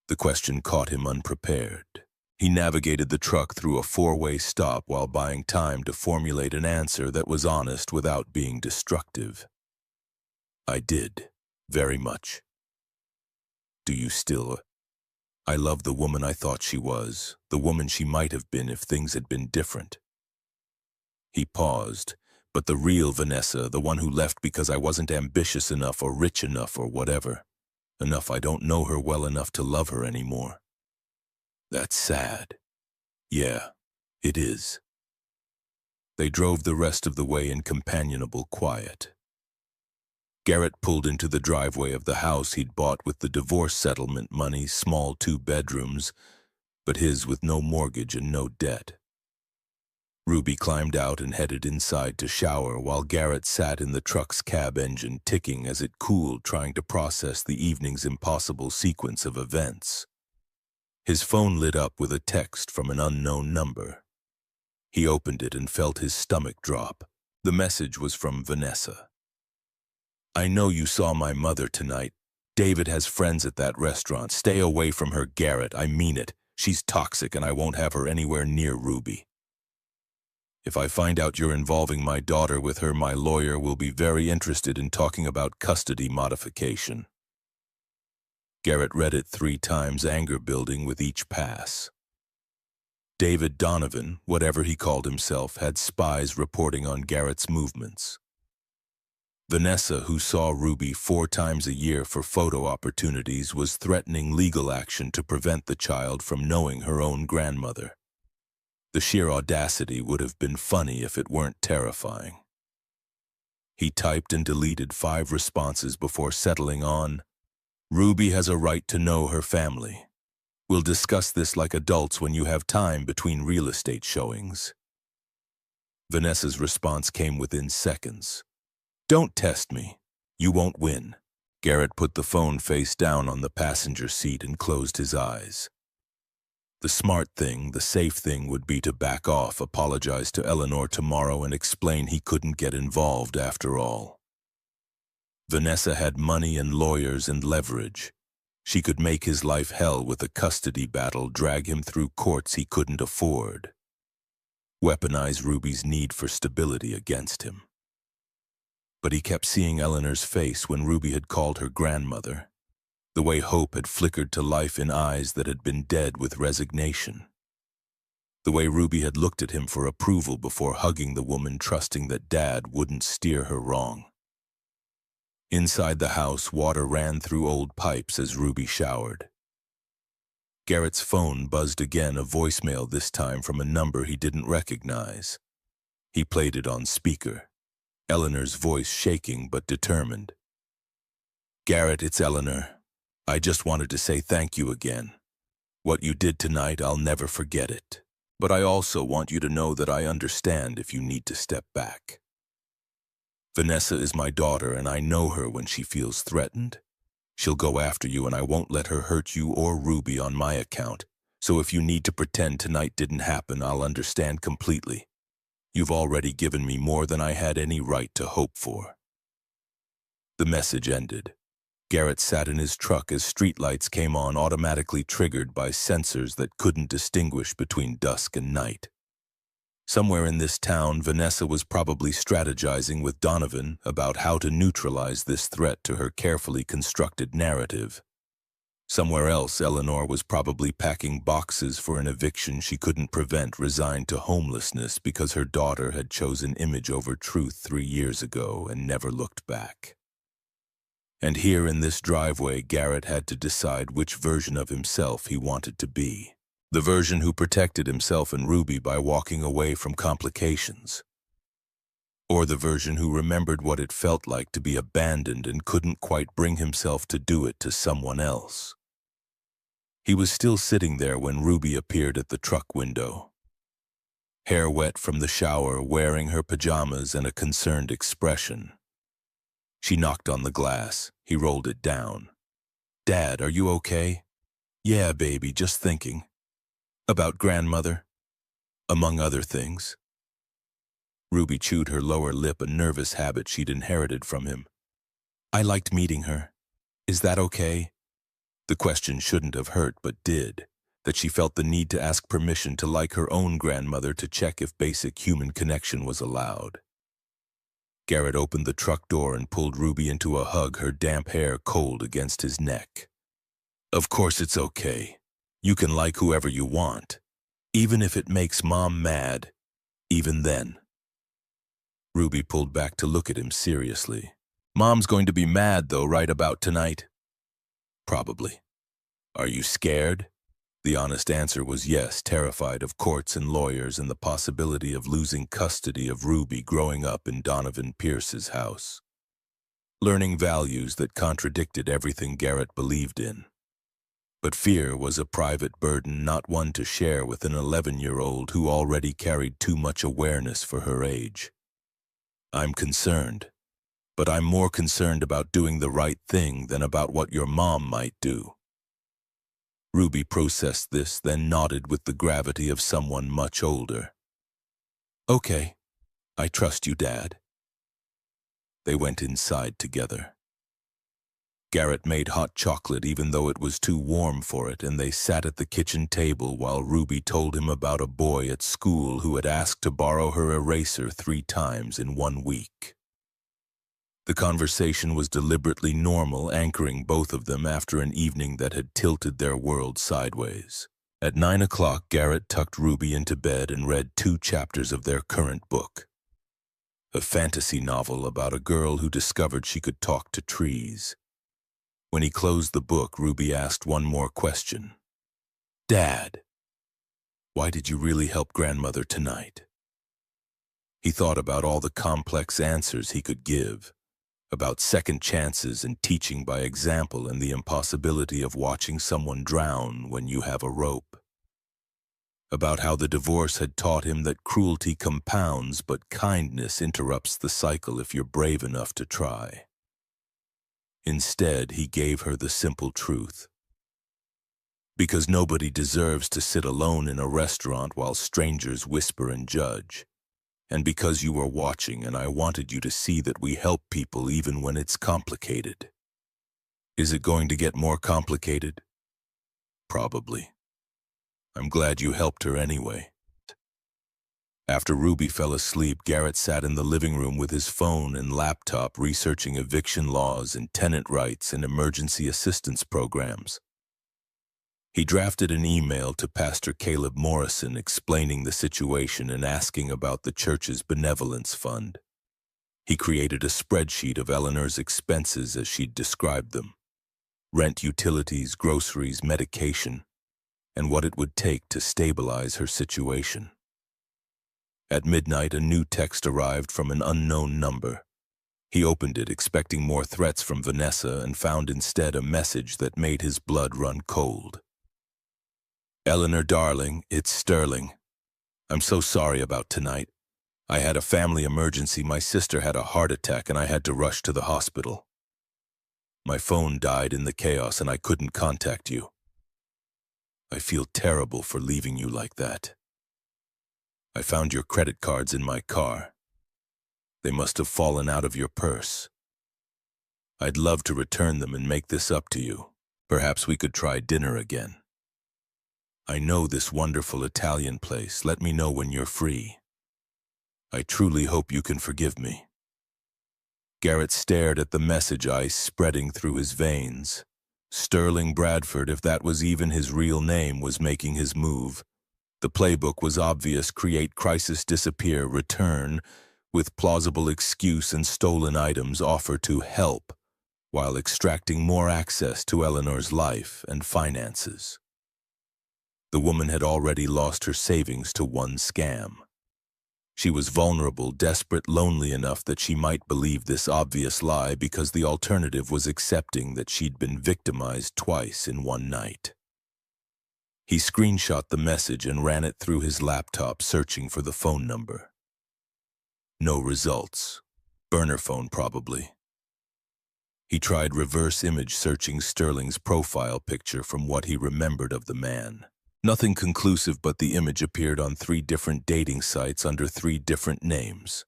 A: The question caught him unprepared. He navigated the truck through a 4-way stop while buying time to formulate an answer that was honest without being destructive. "I did, very much." "Do you still?" "I love the woman I thought she was, the woman she might have been if things had been different." He paused, "But the real Vanessa, the one who left because I wasn't ambitious enough or rich enough or whatever. Enough I don't know her well enough to love her anymore." "That's sad." "Yeah, it is." They drove the rest of the way in companionable quiet. Garrett pulled into the driveway of the house he'd bought with the divorce settlement money, small 2 bedrooms, but his with no mortgage and no debt. Ruby climbed out and headed inside to shower while Garrett sat in the truck's cab engine ticking as it cooled, trying to process the evening's impossible sequence of events. His phone lit up with a text from an unknown number. He opened it and felt his stomach drop. The message was from Vanessa. "I know you saw my mother tonight. David has friends at that restaurant. Stay away from her, Garrett. I mean it. She's toxic and I won't have her anywhere near Ruby. If I find out you're involving my daughter with her, my lawyer will be very interested in talking about custody modification." Garrett read it 3 times, anger building with each pass. David Donovan, whatever he called himself, had spies reporting on Garrett's movements. Vanessa, who saw Ruby 4 times a year for photo opportunities, was threatening legal action to prevent the child from knowing her own grandmother. The sheer audacity would have been funny if it weren't terrifying. He typed and deleted 5 responses before settling on, "Ruby has a right to know her family. We'll discuss this like adults when you have time between real estate showings." Vanessa's response came within seconds. "Don't test me. You won't win." Garrett put the phone face down on the passenger seat and closed his eyes. The smart thing, the safe thing would be to back off, apologize to Eleanor tomorrow, and explain he couldn't get involved after all. Vanessa had money and lawyers and leverage. She could make his life hell with a custody battle, drag him through courts he couldn't afford. Weaponize Ruby's need for stability against him. But he kept seeing Eleanor's face when Ruby had called her grandmother, the way hope had flickered to life in eyes that had been dead with resignation, the way Ruby had looked at him for approval before hugging the woman, trusting that Dad wouldn't steer her wrong. Inside the house, water ran through old pipes as Ruby showered. Garrett's phone buzzed again, a voicemail this time from a number he didn't recognize. He played it on speaker, Eleanor's voice shaking but determined. "Garrett, it's Eleanor. I just wanted to say thank you again. What you did tonight, I'll never forget it. But I also want you to know that I understand if you need to step back. Vanessa is my daughter, and I know her when she feels threatened. She'll go after you, and I won't let her hurt you or Ruby on my account. So if you need to pretend tonight didn't happen, I'll understand completely. You've already given me more than I had any right to hope for." The message ended. Garrett sat in his truck as streetlights came on, automatically triggered by sensors that couldn't distinguish between dusk and night. Somewhere in this town, Vanessa was probably strategizing with Donovan about how to neutralize this threat to her carefully constructed narrative. Somewhere else, Eleanor was probably packing boxes for an eviction she couldn't prevent, resigned to homelessness because her daughter had chosen image over truth 3 years ago and never looked back. And here in this driveway, Garrett had to decide which version of himself he wanted to be. The version who protected himself and Ruby by walking away from complications. Or the version who remembered what it felt like to be abandoned and couldn't quite bring himself to do it to someone else. He was still sitting there when Ruby appeared at the truck window. Hair wet from the shower, wearing her pajamas and a concerned expression. She knocked on the glass. He rolled it down. "Dad, are you okay?" "Yeah, baby, just thinking. About grandmother, among other things." Ruby chewed her lower lip, a nervous habit she'd inherited from him. "I liked meeting her. Is that okay?" The question shouldn't have hurt, but did. That she felt the need to ask permission to like her own grandmother to check if basic human connection was allowed. Garrett opened the truck door and pulled Ruby into a hug, her damp hair cold against his neck. "Of course it's okay. You can like whoever you want. Even if it makes Mom mad. Even then." Ruby pulled back to look at him seriously. "Mom's going to be mad, though, right about tonight?" "Probably." "Are you scared?" The honest answer was yes, terrified of courts and lawyers and the possibility of losing custody of Ruby growing up in Donovan Pierce's house. Learning values that contradicted everything Garrett believed in. But fear was a private burden, not one to share with an 11-year-old who already carried too much awareness for her age. "I'm concerned, but I'm more concerned about doing the right thing than about what your mom might do." Ruby processed this, then nodded with the gravity of someone much older. "Okay, I trust you, Dad." They went inside together. Garrett made hot chocolate even though it was too warm for it, and they sat at the kitchen table while Ruby told him about a boy at school who had asked to borrow her eraser 3 times in 1 week. The conversation was deliberately normal, anchoring both of them after an evening that had tilted their world sideways. At 9 o'clock, Garrett tucked Ruby into bed and read 2 chapters of their current book. A fantasy novel about a girl who discovered she could talk to trees. When he closed the book, Ruby asked one more question. "Dad, why did you really help grandmother tonight?" He thought about all the complex answers he could give. About second chances and teaching by example and the impossibility of watching someone drown when you have a rope. About how the divorce had taught him that cruelty compounds but kindness interrupts the cycle if you're brave enough to try. Instead, he gave her the simple truth. Because nobody deserves to sit alone in a restaurant while strangers whisper and judge. And because you were watching, and I wanted you to see that we help people even when it's complicated. Is it going to get more complicated? Probably. I'm glad you helped her anyway. After Ruby fell asleep, Garrett sat in the living room with his phone and laptop researching eviction laws and tenant rights and emergency assistance programs. He drafted an email to Pastor Caleb Morrison explaining the situation and asking about the church's benevolence fund. He created a spreadsheet of Eleanor's expenses as she'd described them. Rent, utilities, groceries, medication, and what it would take to stabilize her situation. At midnight, a new text arrived from an unknown number. He opened it, expecting more threats from Vanessa, and found instead a message that made his blood run cold. "Eleanor, darling, it's Sterling. I'm so sorry about tonight. I had a family emergency. My sister had a heart attack and I had to rush to the hospital. My phone died in the chaos and I couldn't contact you. I feel terrible for leaving you like that. I found your credit cards in my car. They must have fallen out of your purse. I'd love to return them and make this up to you. Perhaps we could try dinner again. I know this wonderful Italian place. Let me know when you're free. I truly hope you can forgive me." Garrett stared at the message ice spreading through his veins. Sterling Bradford, if that was even his real name, was making his move. The playbook was obvious: create crisis, disappear, return, with plausible excuse and stolen items, offer to help, while extracting more access to Eleanor's life and finances. The woman had already lost her savings to one scam. She was vulnerable, desperate, lonely enough that she might believe this obvious lie because the alternative was accepting that she'd been victimized twice in one night. He screenshot the message and ran it through his laptop, searching for the phone number. No results. Burner phone, probably. He tried reverse image searching Sterling's profile picture from what he remembered of the man. Nothing conclusive, but the image appeared on 3 different dating sites under 3 different names.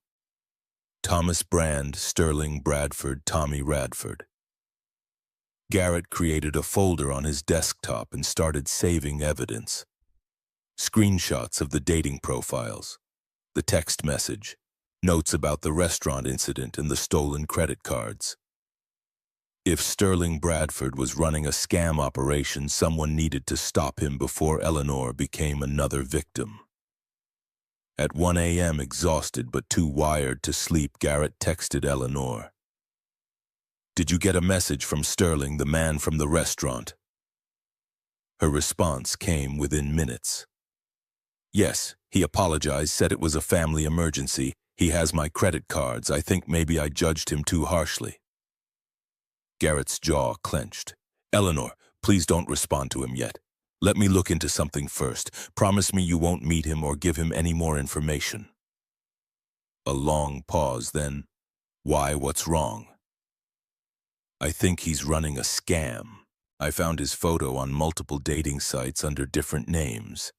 A: Thomas Brand, Sterling Bradford, Tommy Radford. Garrett created a folder on his desktop and started saving evidence. Screenshots of the dating profiles, the text message, notes about the restaurant incident and the stolen credit cards. If Sterling Bradford was running a scam operation, someone needed to stop him before Eleanor became another victim. At 1 a.m., exhausted but too wired to sleep, Garrett texted Eleanor. "Did you get a message from Sterling, the man from the restaurant?" Her response came within minutes. "Yes, he apologized, said it was a family emergency. He has my credit cards. I think maybe I judged him too harshly." Garrett's jaw clenched. "Eleanor, please don't respond to him yet. Let me look into something first. Promise me you won't meet him or give him any more information." A long pause, then, "Why, what's wrong?" "I think he's running a scam. I found his photo on multiple dating sites under different names.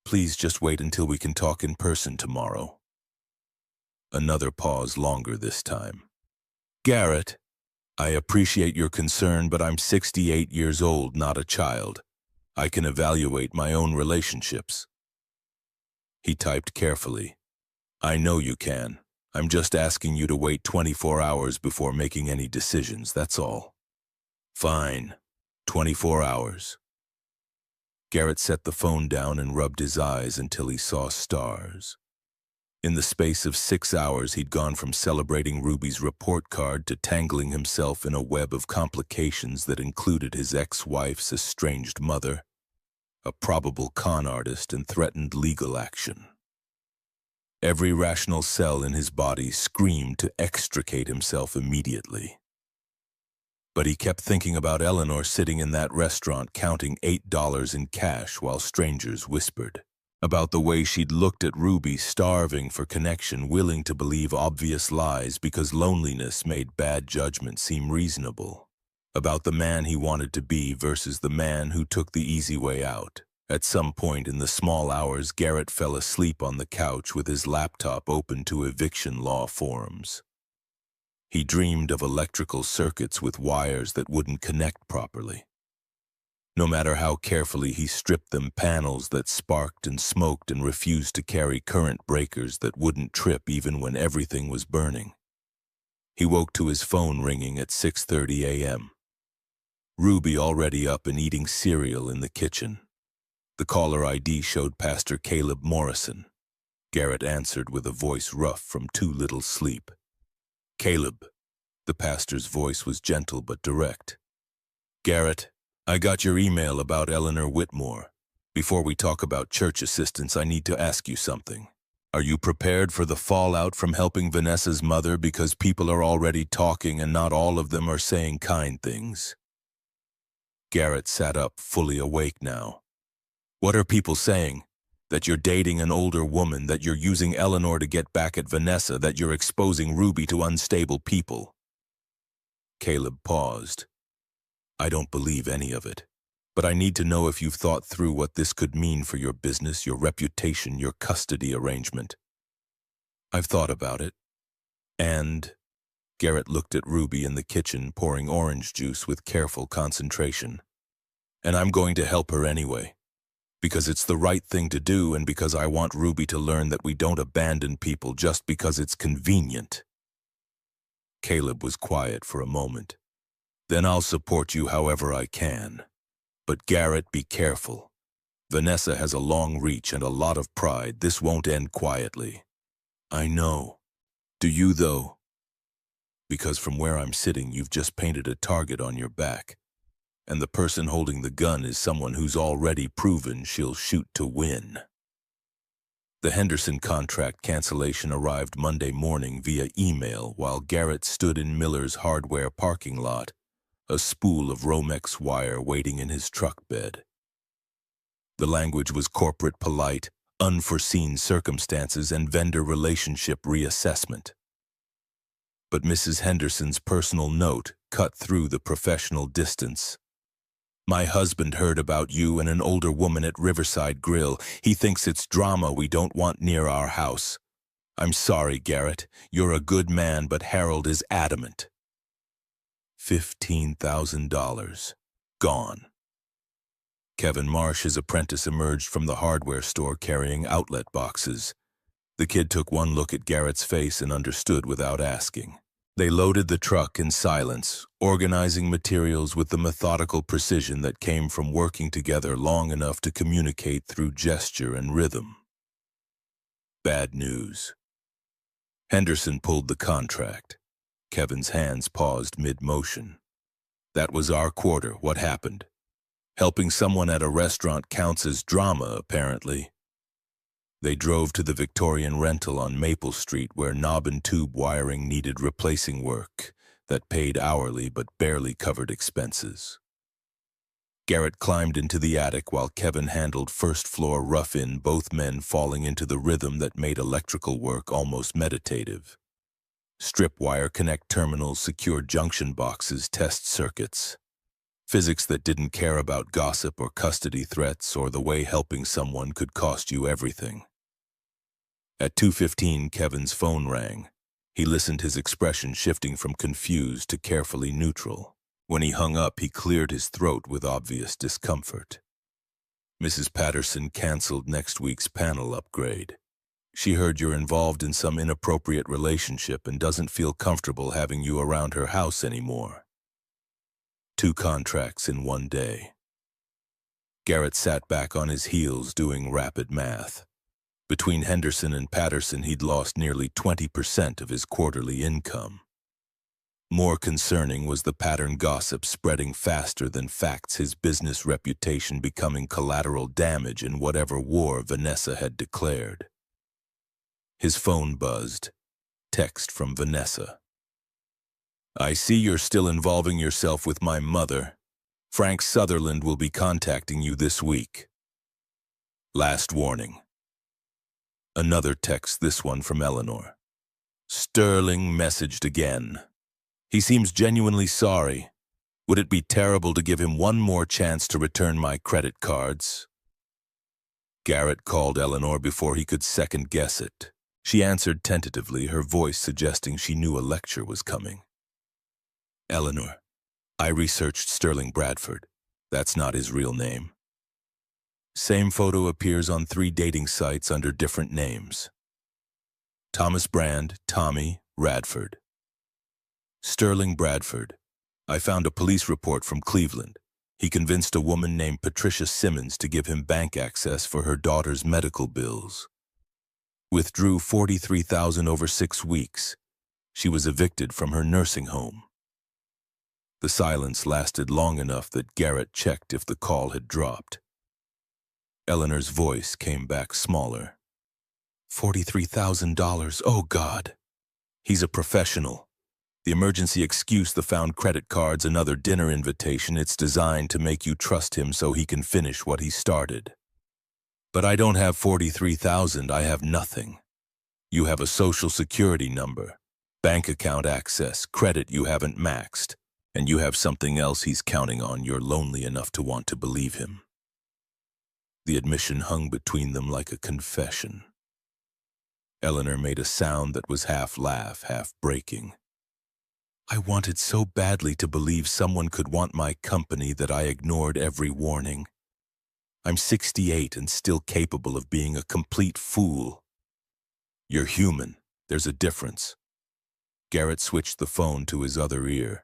A: Please just wait until we can talk in person tomorrow." Another pause, longer this time. "Garrett, I appreciate your concern, but I'm 68 years old, not a child. I can evaluate my own relationships." He typed carefully. "I know you can. I'm just asking you to wait 24 hours before making any decisions, that's all." "Fine. 24 hours." Garrett set the phone down and rubbed his eyes until he saw stars. In the space of 6 hours, he'd gone from celebrating Ruby's report card to tangling himself in a web of complications that included his ex-wife's estranged mother, a probable con artist, and threatened legal action. Every rational cell in his body screamed to extricate himself immediately. But he kept thinking about Eleanor sitting in that restaurant counting $8 in cash while strangers whispered. About the way she'd looked at Ruby, starving for connection, willing to believe obvious lies because loneliness made bad judgment seem reasonable. About the man he wanted to be versus the man who took the easy way out. At some point in the small hours, Garrett fell asleep on the couch with his laptop open to eviction law forums. He dreamed of electrical circuits with wires that wouldn't connect properly. No matter how carefully he stripped them, panels that sparked and smoked and refused to carry current breakers that wouldn't trip even when everything was burning. He woke to his phone ringing at 6:30 a.m. Ruby already up and eating cereal in the kitchen. The caller ID showed Pastor Caleb Morrison. Garrett answered with a voice rough from too little sleep. "Caleb." The pastor's voice was gentle but direct. "Garrett, I got your email about Eleanor Whitmore. Before we talk about church assistance, I need to ask you something. Are you prepared for the fallout from helping Vanessa's mother, because people are already talking and not all of them are saying kind things?" Garrett sat up, fully awake now. "What are people saying? That you're dating an older woman, that you're using Eleanor to get back at Vanessa, that you're exposing Ruby to unstable people?" Caleb paused. "I don't believe any of it, but I need to know if you've thought through what this could mean for your business, your reputation, your custody arrangement." "I've thought about it. And..." Garrett looked at Ruby in the kitchen, pouring orange juice with careful concentration. "And I'm going to help her anyway. Because it's the right thing to do, and because I want Ruby to learn that we don't abandon people just because it's convenient." Caleb was quiet for a moment. "Then I'll support you however I can. But Garrett, be careful. Vanessa has a long reach and a lot of pride. This won't end quietly." "I know. Do you, though?" because from where I'm sitting, you've just painted a target on your back, and the person holding the gun is someone who's already proven she'll shoot to win. The Henderson contract cancellation arrived Monday morning via email while Garrett stood in Miller's hardware parking lot, a spool of Romex wire waiting in his truck bed. The language was corporate polite, unforeseen circumstances, and vendor relationship reassessment. But Mrs. Henderson's personal note cut through the professional distance. My husband heard about you and an older woman at Riverside Grill. He thinks it's drama we don't want near our house. I'm sorry, Garrett. You're a good man, but Harold is adamant. $15,000. Gone. Kevin Marsh, his apprentice, emerged from the hardware store carrying outlet boxes. The kid took one look at Garrett's face and understood without asking. They loaded the truck in silence, organizing materials with the methodical precision that came from working together long enough to communicate through gesture and rhythm. Bad news. Henderson pulled the contract. Kevin's hands paused mid-motion. That was our quarter. What happened? Helping someone at a restaurant counts as drama, apparently. They drove to the Victorian rental on Maple Street where knob and tube wiring needed replacing work that paid hourly but barely covered expenses. Garrett climbed into the attic while Kevin handled first-floor rough-in, both men falling into the rhythm that made electrical work almost meditative. Strip wire connect terminals, secure junction boxes, test circuits. Physics that didn't care about gossip or custody threats or the way helping someone could cost you everything. At 2:15, Kevin's phone rang. He listened, his expression shifting from confused to carefully neutral. When he hung up, he cleared his throat with obvious discomfort. Mrs. Patterson canceled next week's panel upgrade. She heard you're involved in some inappropriate relationship and doesn't feel comfortable having you around her house anymore. 2 contracts in one day. Garrett sat back on his heels doing rapid math. Between Henderson and Patterson, he'd lost nearly 20% of his quarterly income. More concerning was the pattern gossip spreading faster than facts, his business reputation becoming collateral damage in whatever war Vanessa had declared. His phone buzzed. Text from Vanessa. I see you're still involving yourself with my mother. Frank Sutherland will be contacting you this week. Last warning. Another text, this one from Eleanor. Sterling messaged again. He seems genuinely sorry. Would it be terrible to give him one more chance to return my credit cards? Garrett called Eleanor before he could second-guess it. She answered tentatively, her voice suggesting she knew a lecture was coming. Eleanor, I researched Sterling Bradford. That's not his real name. Same photo appears on 3 dating sites under different names. Thomas Brand, Tommy, Radford. Sterling Bradford. I found a police report from Cleveland. He convinced a woman named Patricia Simmons to give him bank access for her daughter's medical bills. Withdrew $43,000 over 6 weeks. She was evicted from her nursing home. The silence lasted long enough that Garrett checked if the call had dropped. Eleanor's voice came back smaller. $43,000, oh God. He's a professional. The emergency excuse, the found credit cards, another dinner invitation, it's designed to make you trust him so he can finish what he started. But I don't have $43,000, I have nothing. You have a social security number, bank account access, credit you haven't maxed. And you have something else he's counting on. You're lonely enough to want to believe him. The admission hung between them like a confession. Eleanor made a sound that was half laugh, half breaking. I wanted so badly to believe someone could want my company that I ignored every warning. I'm 68 and still capable of being a complete fool. You're human. There's a difference. Garrett switched the phone to his other ear.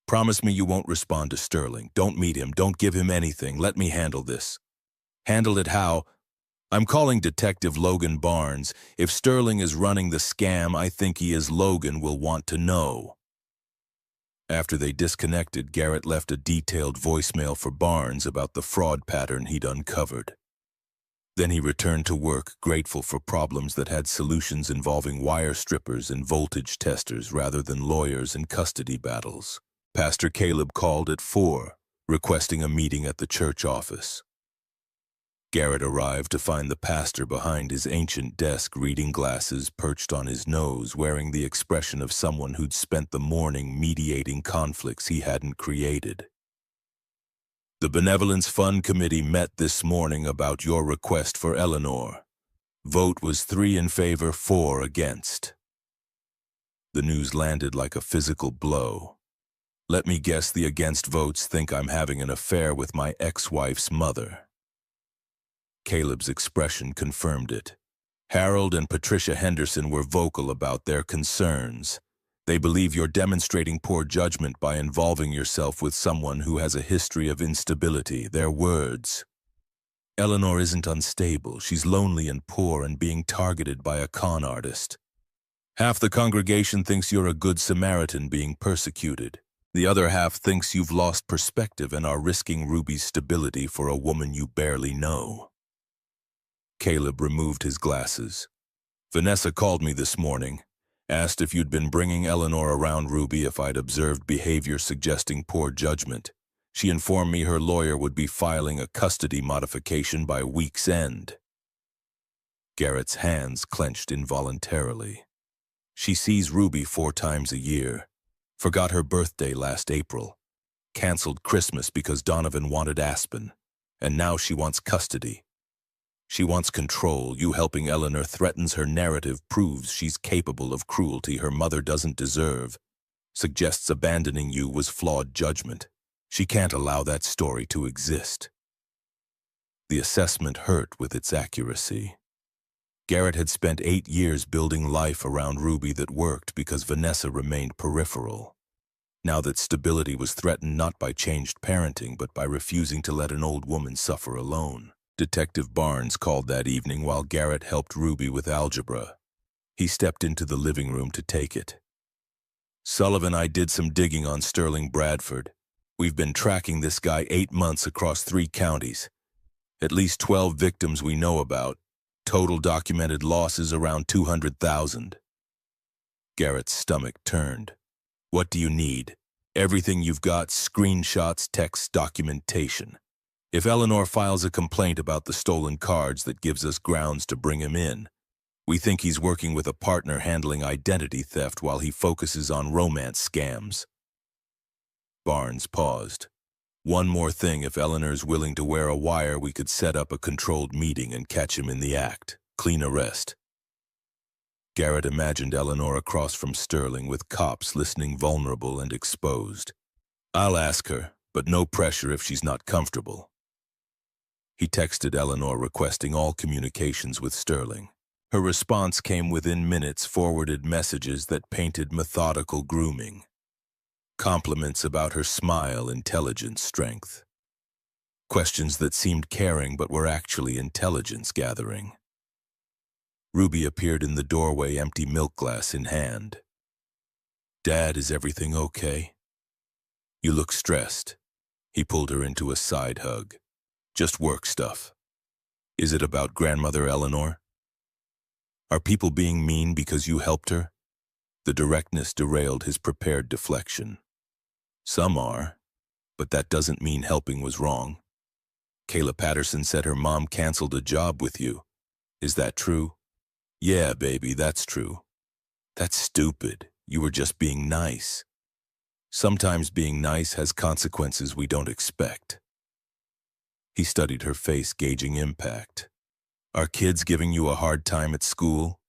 A: Promise me you won't respond to Sterling. Don't meet him. Don't give him anything. Let me handle this. Handle it how? I'm calling Detective Logan Barnes. If Sterling is running the scam I think he is, Logan will want to know. After they disconnected, Garrett left a detailed voicemail for Barnes about the fraud pattern he'd uncovered. Then he returned to work, grateful for problems that had solutions involving wire strippers and voltage testers rather than lawyers and custody battles. Pastor Caleb called at 4, requesting a meeting at the church office. Garrett arrived to find the pastor behind his ancient desk, reading glasses perched on his nose, wearing the expression of someone who'd spent the morning mediating conflicts he hadn't created. "The Benevolence Fund Committee met this morning about your request for Eleanor. Vote was 3 in favor, 4 against." The news landed like a physical blow. Let me guess, the against votes think I'm having an affair with my ex-wife's mother. Caleb's expression confirmed it. Harold and Patricia Henderson were vocal about their concerns. They believe you're demonstrating poor judgment by involving yourself with someone who has a history of instability. Their words: "Eleanor isn't unstable. She's lonely and poor and being targeted by a con artist. Half the congregation thinks you're a good Samaritan being persecuted. The other half thinks you've lost perspective and are risking Ruby's stability for a woman you barely know." Caleb removed his glasses. "Vanessa called me this morning, asked if you'd been bringing Eleanor around Ruby, if I'd observed behavior suggesting poor judgment. She informed me her lawyer would be filing a custody modification by week's end." Garrett's hands clenched involuntarily. "She sees Ruby 4 times a year. Forgot her birthday last April. Canceled Christmas because Donovan wanted Aspen. And now she wants custody. She wants control. You helping Eleanor threatens her narrative, proves she's capable of cruelty her mother doesn't deserve. Suggests abandoning you was flawed judgment. She can't allow that story to exist." The assessment hurt with its accuracy. Garrett had spent 8 years building life around Ruby that worked because Vanessa remained peripheral. Now that stability was threatened not by changed parenting, but by refusing to let an old woman suffer alone. Detective Barnes called that evening while Garrett helped Ruby with algebra. He stepped into the living room to take it. "Sullivan, I did some digging on Sterling Bradford. We've been tracking this guy 8 months across 3 counties. At least 12 victims we know about. Total documented losses around 200,000. Garrett's stomach turned. "What do you need?" "Everything you've got, screenshots, text, documentation. If Eleanor files a complaint about the stolen cards, that gives us grounds to bring him in. We think he's working with a partner handling identity theft while he focuses on romance scams." Barnes paused. "One more thing, if Eleanor's willing to wear a wire, we could set up a controlled meeting and catch him in the act. Clean arrest." Garrett imagined Eleanor across from Sterling with cops listening, vulnerable and exposed. "I'll ask her, but no pressure if she's not comfortable." He texted Eleanor requesting all communications with Sterling. Her response came within minutes, forwarded messages that painted methodical grooming. Compliments about her smile, intelligence, strength. Questions that seemed caring but were actually intelligence gathering. Ruby appeared in the doorway, empty milk glass in hand. "Dad, is everything okay? You look stressed." He pulled her into a side hug. "Just work stuff." "Is it about grandmother Eleanor? Are people being mean because you helped her?" The directness derailed his prepared deflection. "Some are, but that doesn't mean helping was wrong. Kayla Patterson said her mom canceled a job with you. Is that true?" "Yeah, baby, that's true." "That's stupid. You were just being nice." "Sometimes being nice has consequences we don't expect." He studied her face, gauging impact. "Are kids giving you a hard time at school?"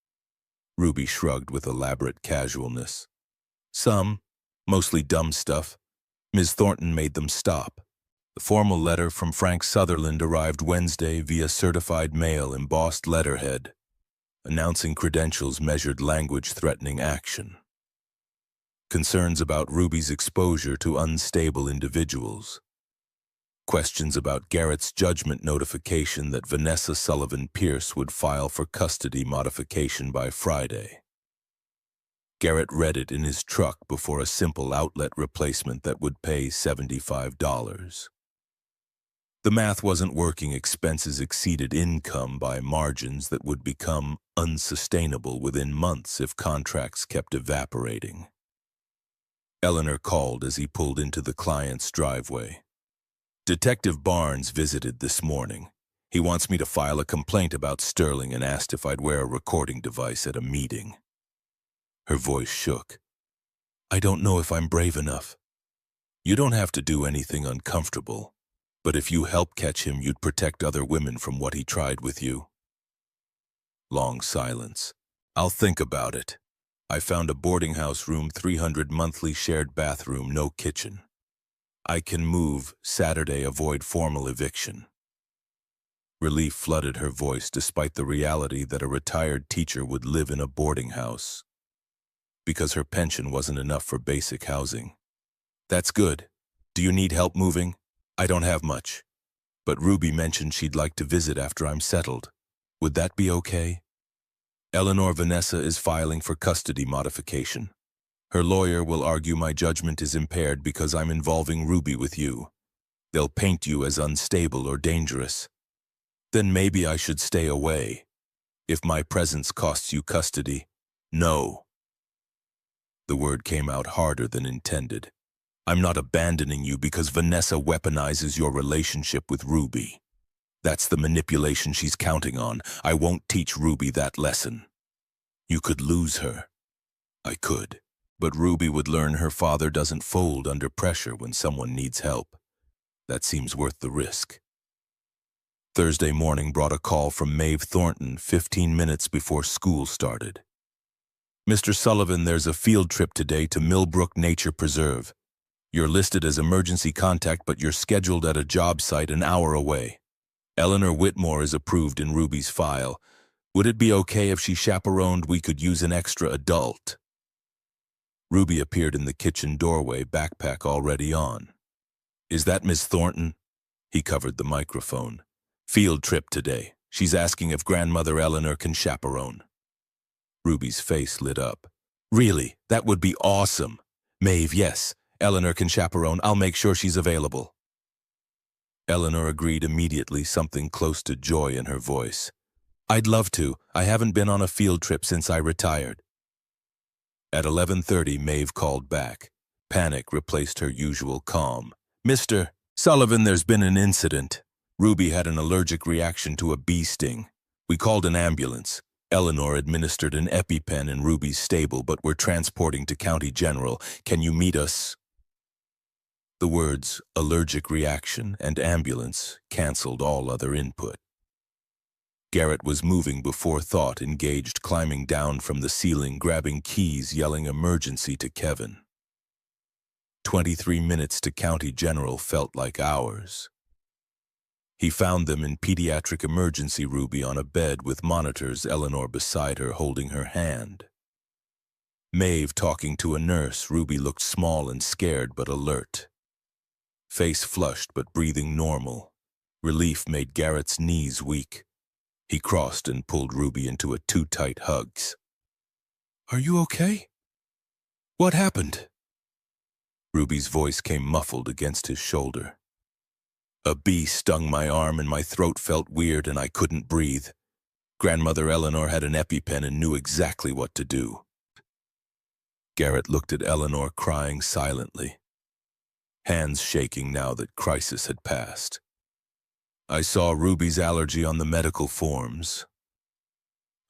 A: Ruby shrugged with elaborate casualness. "Some, mostly dumb stuff. Ms. Thornton made them stop." The formal letter from Frank Sutherland arrived Wednesday via certified mail, embossed letterhead, announcing credentials, measured language threatening action. Concerns about Ruby's exposure to unstable individuals. Questions about Garrett's judgment notification that Vanessa Sullivan Pierce would file for custody modification by Friday. Garrett read it in his truck before a simple outlet replacement that would pay $75. The math wasn't working. Expenses exceeded income by margins that would become unsustainable within months if contracts kept evaporating. Eleanor called as he pulled into the client's driveway. "Detective Barnes visited this morning. He wants me to file a complaint about Sterling and asked if I'd wear a recording device at a meeting." Her voice shook. "I don't know if I'm brave enough." "You don't have to do anything uncomfortable. But if you help catch him, you'd protect other women from what he tried with you." Long silence. "I'll think about it. I found a boarding house room, 300 monthly, shared bathroom, no kitchen. I can move Saturday, avoid formal eviction." Relief flooded her voice despite the reality that a retired teacher would live in a boarding house, because her pension wasn't enough for basic housing. "That's good. Do you need help moving?" "I don't have much. But Ruby mentioned she'd like to visit after I'm settled. Would that be okay?" "Eleanor Vanessa is filing for custody modification. Her lawyer will argue my judgment is impaired because I'm involving Ruby with you. They'll paint you as unstable or dangerous. Then maybe I should stay away. If my presence costs you custody, no." The word came out harder than intended. "I'm not abandoning you because Vanessa weaponizes your relationship with Ruby. That's the manipulation she's counting on. I won't teach Ruby that lesson. You could lose her." "I could. But Ruby would learn her father doesn't fold under pressure when someone needs help. That seems worth the risk." Thursday morning brought a call from Maeve Thornton 15 minutes before school started. "Mr. Sullivan, there's a field trip today to Millbrook Nature Preserve. You're listed as emergency contact, but you're scheduled at a job site an hour away. Eleanor Whitmore is approved in Ruby's file. Would it be okay if she chaperoned? We could use an extra adult." Ruby appeared in the kitchen doorway, backpack already on. "Is that Miss Thornton?" He covered the microphone. "Field trip today. She's asking if grandmother Eleanor can chaperone." Ruby's face lit up. "Really? That would be awesome. Maeve, yes. Eleanor can chaperone. I'll make sure she's available." Eleanor agreed immediately, something close to joy in her voice. "I'd love to. I haven't been on a field trip since I retired." At 11:30, Maeve called back. Panic replaced her usual calm. "Mr. Sullivan, there's been an incident. Ruby had an allergic reaction to a bee sting. We called an ambulance. Eleanor administered an EpiPen in Ruby's stable, but we're transporting to County General. Can you meet us?" The words allergic reaction and ambulance canceled all other input. Garrett was moving before thought, engaged, climbing down from the ceiling, grabbing keys, yelling emergency to Kevin. 23 minutes to County General felt like hours. He found them in pediatric emergency, Ruby on a bed with monitors, Eleanor beside her holding her hand. Maeve talking to a nurse. Ruby looked small and scared but alert. Face flushed but breathing normal. Relief made Garrett's knees weak. He crossed and pulled Ruby into a two tight hugs. "Are you okay? What happened?" Ruby's voice came muffled against his shoulder. "A bee stung my arm and my throat felt weird and I couldn't breathe. Grandmother Eleanor had an EpiPen and knew exactly what to do." Garrett looked at Eleanor, crying silently, hands shaking now that crisis had passed. "I saw Ruby's allergy on the medical forms.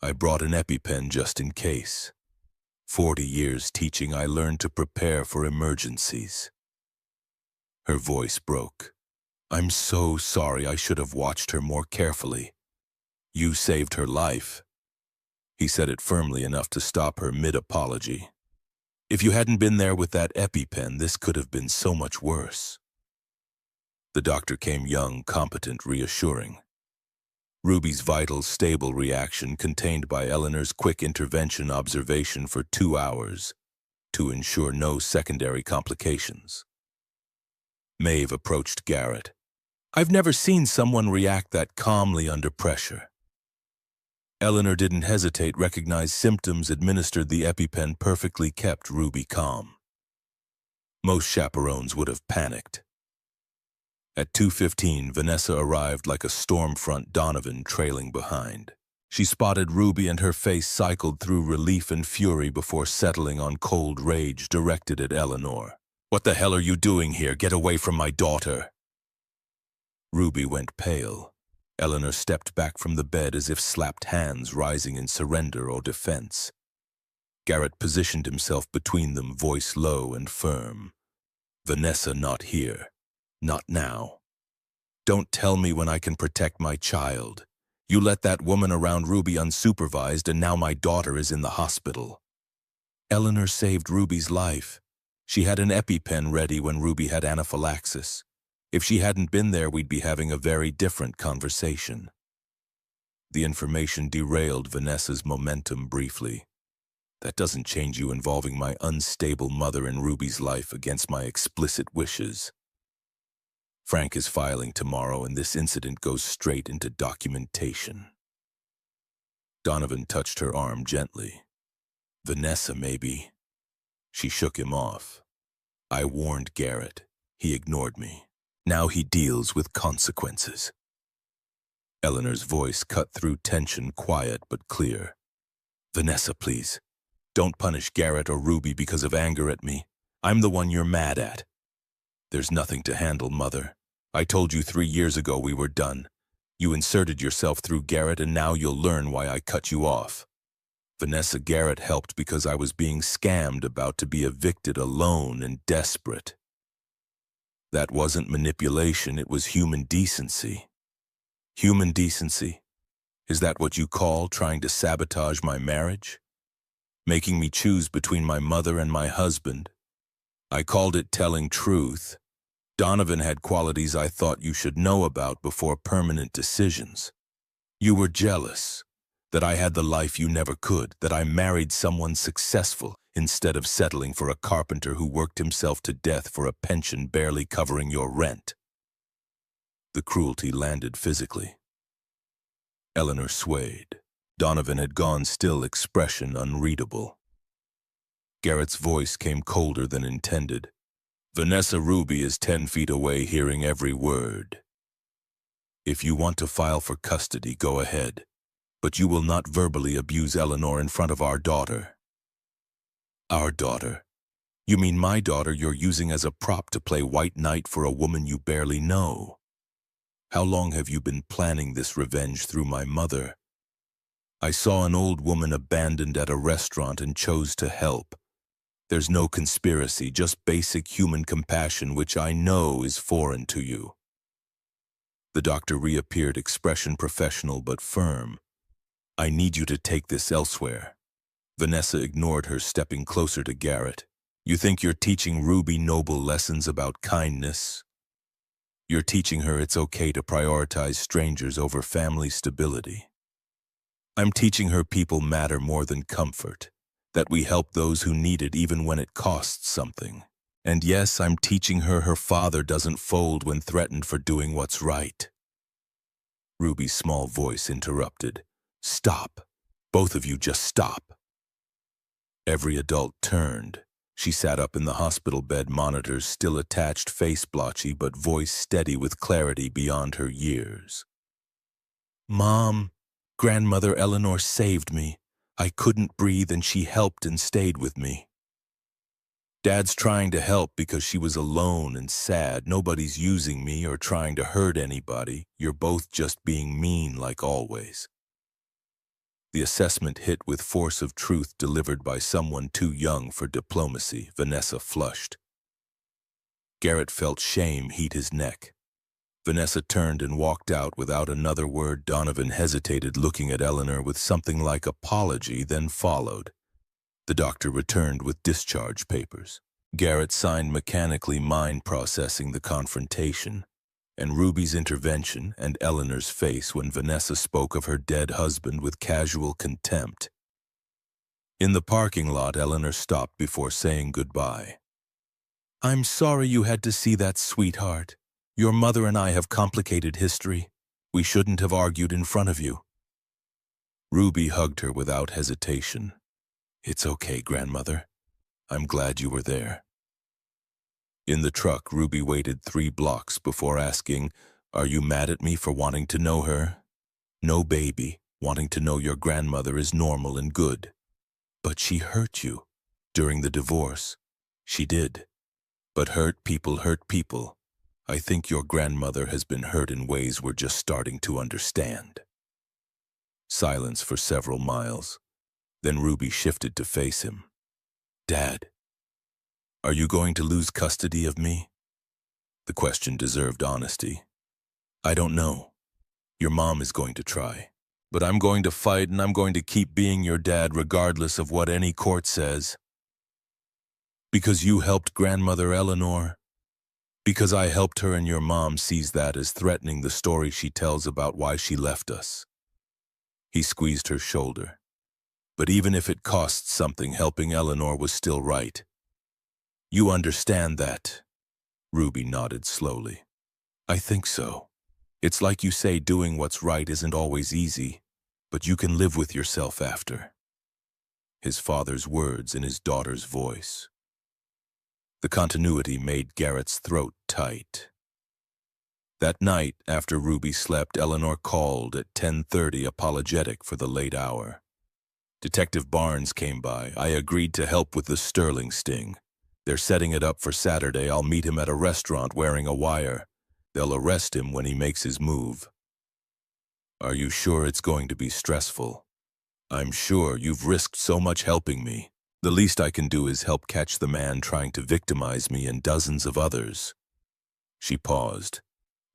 A: I brought an EpiPen just in case. 40 years teaching, I learned to prepare for emergencies." Her voice broke. "I'm so sorry. I should have watched her more carefully. You saved her life." He said it firmly enough to stop her mid-apology. "If you hadn't been there with that EpiPen, this could have been so much worse." The doctor came, young, competent, reassuring. Ruby's vital, stable reaction contained by Eleanor's quick intervention observation for 2 hours to ensure no secondary complications. Maeve approached Garrett. "I've never seen someone react that calmly under pressure." Eleanor didn't hesitate, recognized symptoms, administered the EpiPen, perfectly kept Ruby calm. Most chaperones would have panicked. At 2:15, Vanessa arrived like a storm front, Donovan trailing behind. She spotted Ruby and her face cycled through relief and fury before settling on cold rage directed at Eleanor. "What the hell are you doing here? Get away from my daughter!" Ruby went pale. Eleanor stepped back from the bed as if slapped hands rising in surrender or defense. Garrett positioned himself between them, voice low and firm. "Vanessa, not here. Not now. Don't tell me when I can protect my child. You let that woman around Ruby unsupervised, and now my daughter is in the hospital." Eleanor saved Ruby's life. She had an EpiPen ready when Ruby had anaphylaxis. If she hadn't been there, we'd be having a very different conversation. The information derailed Vanessa's momentum briefly. "That doesn't change you involving my unstable mother in Ruby's life against my explicit wishes. Frank is filing tomorrow, and this incident goes straight into documentation." Donovan touched her arm gently. "Vanessa, maybe." She shook him off. "I warned Garrett. He ignored me. Now he deals with consequences." Eleanor's voice cut through tension, quiet but clear. "Vanessa, please. Don't punish Garrett or Ruby because of anger at me. I'm the one you're mad at." "There's nothing to handle, Mother. I told you 3 years ago we were done. You inserted yourself through Garrett, and now you'll learn why I cut you off. Vanessa, Garrett helped because I was being scammed, about to be evicted, alone and desperate. That wasn't manipulation, it was human decency." "Human decency? Is that what you call trying to sabotage my marriage? Making me choose between my mother and my husband? I called it telling truth. Donovan had qualities I thought you should know about before permanent decisions. You were jealous that I had the life you never could, that I married someone successful instead of settling for a carpenter who worked himself to death for a pension barely covering your rent." The cruelty landed physically. Eleanor swayed. Donovan had gone still, expression unreadable. Garrett's voice came colder than intended. "Vanessa, Ruby is 10 feet away, hearing every word. If you want to file for custody, go ahead. But you will not verbally abuse Eleanor in front of our daughter." "Our daughter? You mean my daughter you're using as a prop to play white knight for a woman you barely know? How long have you been planning this revenge through my mother? I saw an old woman abandoned at a restaurant and chose to help. There's no conspiracy, just basic human compassion, which I know is foreign to you." The doctor reappeared, expression professional but firm. "I need you to take this elsewhere." Vanessa ignored her, stepping closer to Garrett. "You think you're teaching Ruby noble lessons about kindness? You're teaching her it's okay to prioritize strangers over family stability. I'm teaching her people matter more than comfort, that we help those who need it even when it costs something. And yes, I'm teaching her her father doesn't fold when threatened for doing what's right." Ruby's small voice interrupted. "Stop. Both of you just stop." Every adult turned. She sat up in the hospital bed, monitors still attached, face blotchy but voice steady with clarity beyond her years. "Mom, Grandmother Eleanor saved me. I couldn't breathe and she helped and stayed with me. Dad's trying to help because she was alone and sad. Nobody's using me or trying to hurt anybody. You're both just being mean like always." The assessment hit with force of truth delivered by someone too young for diplomacy. Vanessa flushed. Garrett felt shame heat his neck. Vanessa turned and walked out without another word. Donovan hesitated, looking at Eleanor with something like apology, then followed. The doctor returned with discharge papers. Garrett signed mechanically, mind processing the confrontation, and Ruby's intervention and Eleanor's face when Vanessa spoke of her dead husband with casual contempt. In the parking lot, Eleanor stopped before saying goodbye. "I'm sorry you had to see that, sweetheart. Your mother and I have complicated history. We shouldn't have argued in front of you." Ruby hugged her without hesitation. "It's okay, grandmother. I'm glad you were there." In the truck, Ruby waited 3 blocks before asking, "Are you mad at me for wanting to know her?" "No, baby. Wanting to know your grandmother is normal and good." "But she hurt you during the divorce." "She did. But hurt people hurt people. I think your grandmother has been hurt in ways we're just starting to understand." Silence for several miles. Then Ruby shifted to face him. "Dad, are you going to lose custody of me?" The question deserved honesty. "I don't know. Your mom is going to try. But I'm going to fight, and I'm going to keep being your dad regardless of what any court says." "Because you helped grandmother Eleanor?" "Because I helped her and your mom sees that as threatening the story she tells about why she left us." He squeezed her shoulder. "But even if it costs something, helping Eleanor was still right. You understand that?" Ruby nodded slowly. "I think so. It's like you say, doing what's right isn't always easy, but you can live with yourself after." His father's words in his daughter's voice. The continuity made Garrett's throat tight. That night, after Ruby slept, Eleanor called at 10:30, apologetic for the late hour. "Detective Barnes came by. I agreed to help with the Sterling sting. They're setting it up for Saturday. I'll meet him at a restaurant wearing a wire. They'll arrest him when he makes his move." "Are you sure it's going to be stressful?" "I'm sure. You've risked so much helping me. The least I can do is help catch the man trying to victimize me and dozens of others." She paused.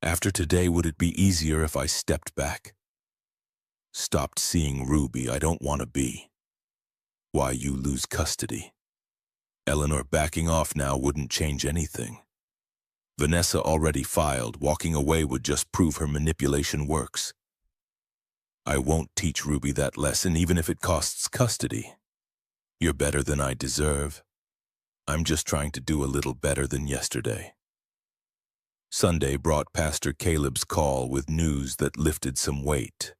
A: "After today, would it be easier if I stepped back?" "Stopped seeing Ruby. I don't want to be." "Why, you lose custody." "Eleanor backing off now wouldn't change anything. Vanessa already filed. Walking away would just prove her manipulation works." "I won't teach Ruby that lesson, even if it costs custody." "You're better than I deserve. I'm just trying to do a little better than yesterday." Sunday brought Pastor Caleb's call with news that lifted some weight.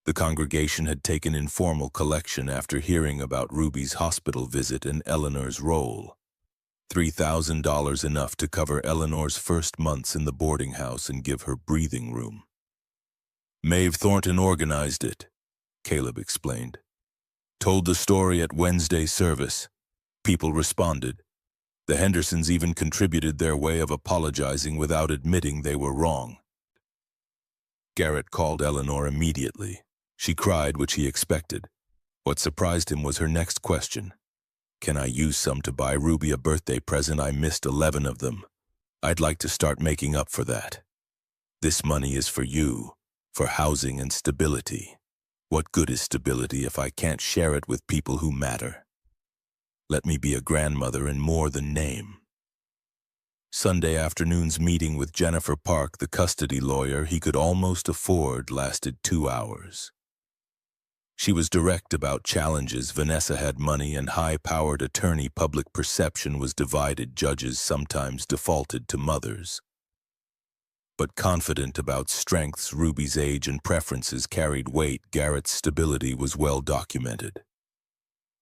A: The congregation had taken informal collection after hearing about Ruby's hospital visit and Eleanor's role. $3,000 enough to cover Eleanor's first months in the boarding house and give her breathing room. "Maeve Thornton organized it," Caleb explained. "Told the story at Wednesday's service. People responded. The Hendersons even contributed their way of apologizing without admitting they were wrong." Garrett called Eleanor immediately. She cried, which he expected. What surprised him was her next question. "Can I use some to buy Ruby a birthday present? I missed 11 of them. I'd like to start making up for that. This money is for you, for housing and stability. What good is stability if I can't share it with people who matter? Let me be a grandmother in more than name." Sunday afternoon's meeting with Jennifer Park, the custody lawyer he could almost afford, lasted 2 hours. She was direct about challenges. Vanessa had money and high-powered attorney. Public perception was divided. Judges sometimes defaulted to mothers. But confident about strengths, Ruby's age and preferences carried weight. Garrett's stability was well documented.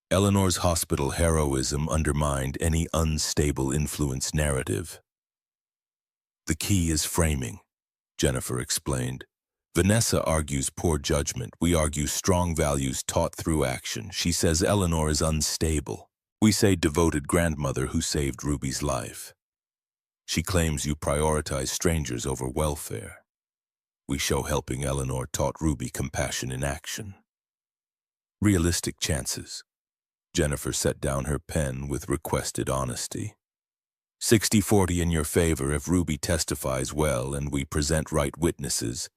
A: Eleanor's hospital heroism undermined any unstable influence narrative. "The key is framing," Jennifer explained. "Vanessa argues poor judgment. We argue strong values taught through action. She says Eleanor is unstable. We say devoted grandmother who saved Ruby's life. She claims you prioritize strangers over welfare. We show helping Eleanor taught Ruby compassion in action." Realistic chances. Jennifer set down her pen with requested honesty. 60-40 in your favor if Ruby testifies well and we present right witnesses,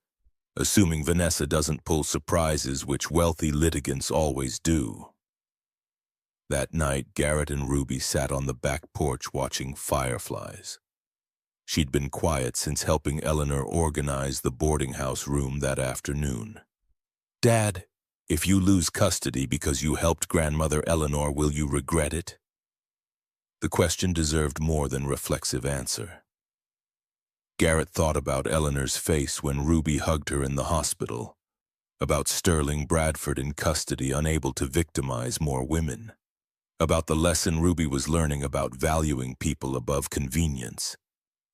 A: assuming Vanessa doesn't pull surprises, which wealthy litigants always do. That night, Garrett and Ruby sat on the back porch watching fireflies. She'd been quiet since helping Eleanor organize the boarding house room that afternoon. "Dad, if you lose custody because you helped grandmother Eleanor, will you regret it?" The question deserved more than reflexive answer. Garrett thought about Eleanor's face when Ruby hugged her in the hospital. About Sterling Bradford in custody, unable to victimize more women. About the lesson Ruby was learning about valuing people above convenience.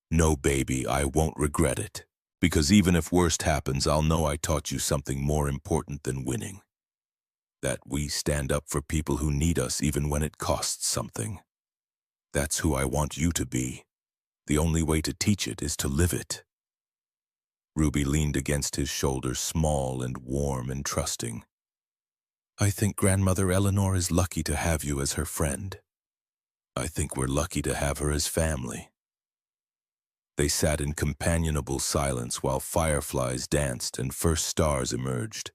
A: No, baby, I won't regret it. Because even if worst happens, I'll know I taught you something more important than winning. That we stand up for people who need us even when it costs something. That's who I want you to be. The only way to teach it is to live it. Ruby leaned against his shoulder, small and warm and trusting. I think Grandmother Eleanor is lucky to have you as her friend. I think we're lucky to have her as family. They sat in companionable silence while fireflies danced and first stars emerged.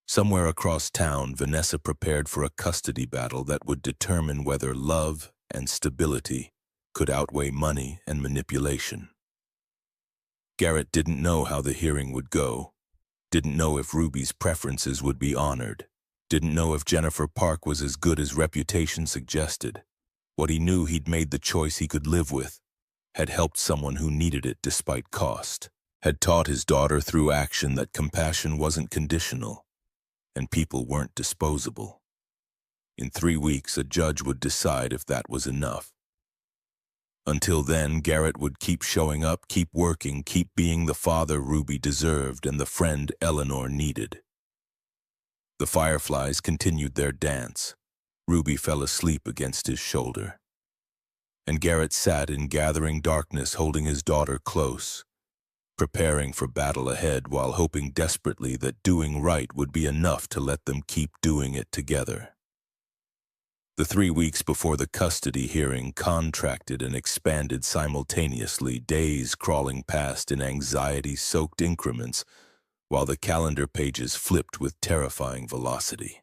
A: Somewhere across town, Vanessa prepared for a custody battle that would determine whether love and stability could outweigh money and manipulation. Garrett didn't know how the hearing would go, didn't know if Ruby's preferences would be honored, didn't know if Jennifer Park was as good as reputation suggested. What he knew, he'd made the choice he could live with, had helped someone who needed it despite cost, had taught his daughter through action that compassion wasn't conditional, and people weren't disposable. In 3 weeks, a judge would decide if that was enough. Until then, Garrett would keep showing up, keep working, keep being the father Ruby deserved and the friend Eleanor needed. The fireflies continued their dance. Ruby fell asleep against his shoulder. And Garrett sat in gathering darkness, holding his daughter close, preparing for battle ahead while hoping desperately that doing right would be enough to let them keep doing it together. The 3 weeks before the custody hearing contracted and expanded simultaneously, days crawling past in anxiety-soaked increments, while the calendar pages flipped with terrifying velocity.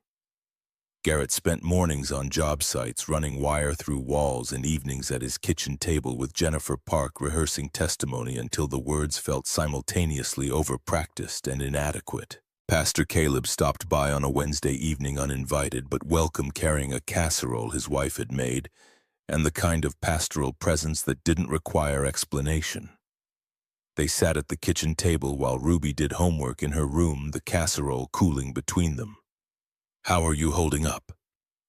A: Garrett spent mornings on job sites, running wire through walls, and evenings at his kitchen table with Jennifer Park rehearsing testimony until the words felt simultaneously over-practiced and inadequate. Pastor Caleb stopped by on a Wednesday evening uninvited, but welcome, carrying a casserole his wife had made, and the kind of pastoral presence that didn't require explanation. They sat at the kitchen table while Ruby did homework in her room, the casserole cooling between them. How are you holding up?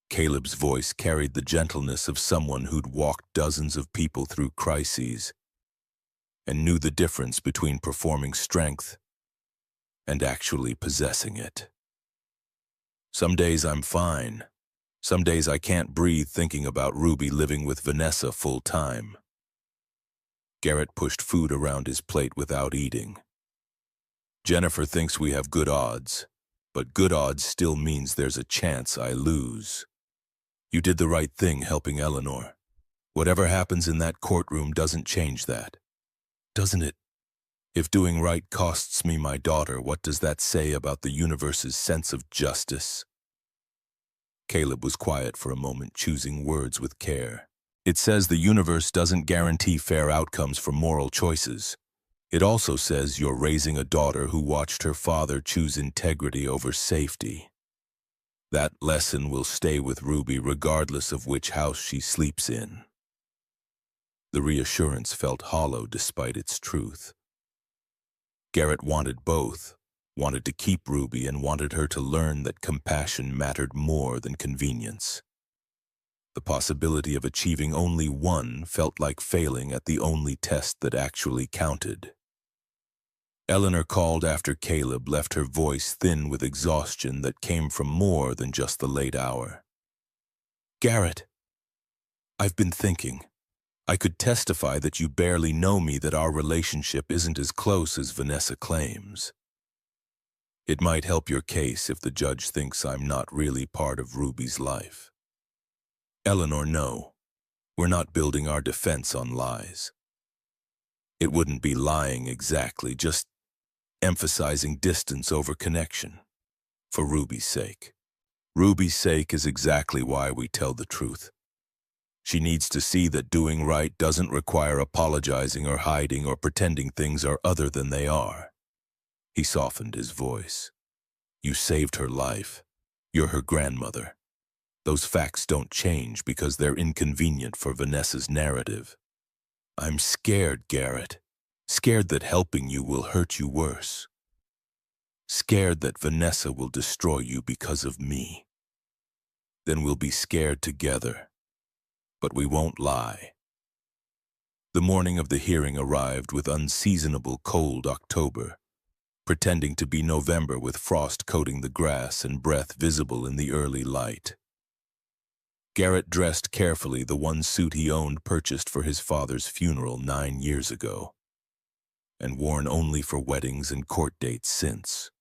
A: Caleb's voice carried the gentleness of someone who'd walked dozens of people through crises and knew the difference between performing strength and actually possessing it. Some days I'm fine. Some days I can't breathe thinking about Ruby living with Vanessa full time. Garrett pushed food around his plate without eating. Jennifer thinks we have good odds, but good odds still means there's a chance I lose. You did the right thing helping Eleanor. Whatever happens in that courtroom doesn't change that. Doesn't it? If doing right costs me my daughter, what does that say about the universe's sense of justice? Caleb was quiet for a moment, choosing words with care. It says the universe doesn't guarantee fair outcomes for moral choices. It also says you're raising a daughter who watched her father choose integrity over safety. That lesson will stay with Ruby regardless of which house she sleeps in. The reassurance felt hollow despite its truth. Garrett wanted both, wanted to keep Ruby and wanted her to learn that compassion mattered more than convenience. The possibility of achieving only one felt like failing at the only test that actually counted. Eleanor called after Caleb, left her voice thin with exhaustion that came from more than just the late hour. Garrett, I've been thinking. I could testify that you barely know me, that our relationship isn't as close as Vanessa claims. It might help your case if the judge thinks I'm not really part of Ruby's life. Eleanor, no. We're not building our defense on lies. It wouldn't be lying exactly, just emphasizing distance over connection. For Ruby's sake. Ruby's sake is exactly why we tell the truth. She needs to see that doing right doesn't require apologizing or hiding or pretending things are other than they are. He softened his voice. You saved her life. You're her grandmother. Those facts don't change because they're inconvenient for Vanessa's narrative. I'm scared, Garrett. Scared that helping you will hurt you worse. Scared that Vanessa will destroy you because of me. Then we'll be scared together, but we won't lie. The morning of the hearing arrived with unseasonable cold October, pretending to be November with frost coating the grass and breath visible in the early light. Garrett dressed carefully, the one suit he owned purchased for his father's funeral 9 years ago, and worn only for weddings and court dates since.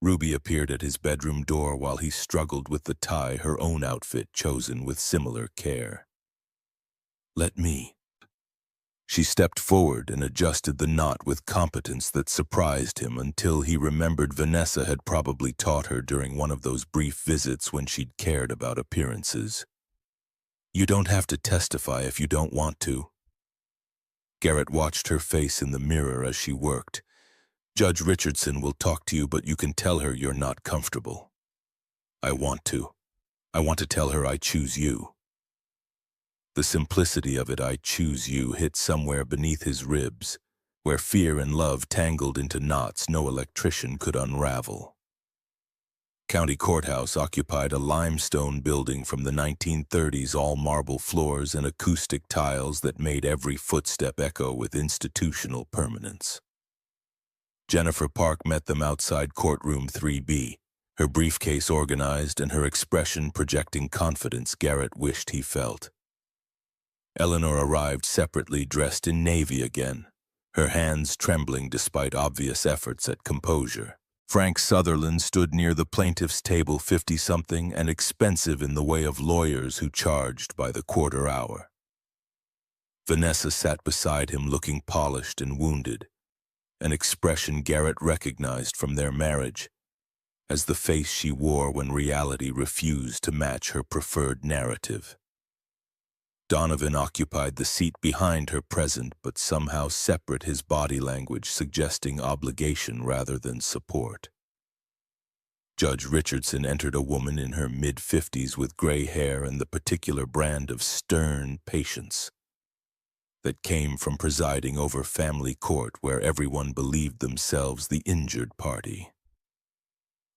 A: Ruby appeared at his bedroom door while he struggled with the tie, her own outfit chosen with similar care. "Let me." She stepped forward and adjusted the knot with competence that surprised him until he remembered Vanessa had probably taught her during one of those brief visits when she'd cared about appearances. "You don't have to testify if you don't want to." Garrett watched her face in the mirror as she worked. "Judge Richardson will talk to you, but you can tell her you're not comfortable." "I want to. I want to tell her I choose you." The simplicity of it, "I choose you," hit somewhere beneath his ribs, where fear and love tangled into knots no electrician could unravel. County Courthouse occupied a limestone building from the 1930s, all marble floors and acoustic tiles that made every footstep echo with institutional permanence. Jennifer Park met them outside courtroom 3B, her briefcase organized and her expression projecting confidence Garrett wished he felt. Eleanor arrived separately, dressed in navy again, her hands trembling despite obvious efforts at composure. Frank Sutherland stood near the plaintiff's table, 50-something and expensive in the way of lawyers who charged by the quarter hour. Vanessa sat beside him, looking polished and wounded, an expression Garrett recognized from their marriage, as the face she wore when reality refused to match her preferred narrative. Donovan occupied the seat behind her, present but somehow separate, his body language suggesting obligation rather than support. Judge Richardson entered, a woman in her mid-50s with gray hair and the particular brand of stern patience that came from presiding over family court where everyone believed themselves the injured party.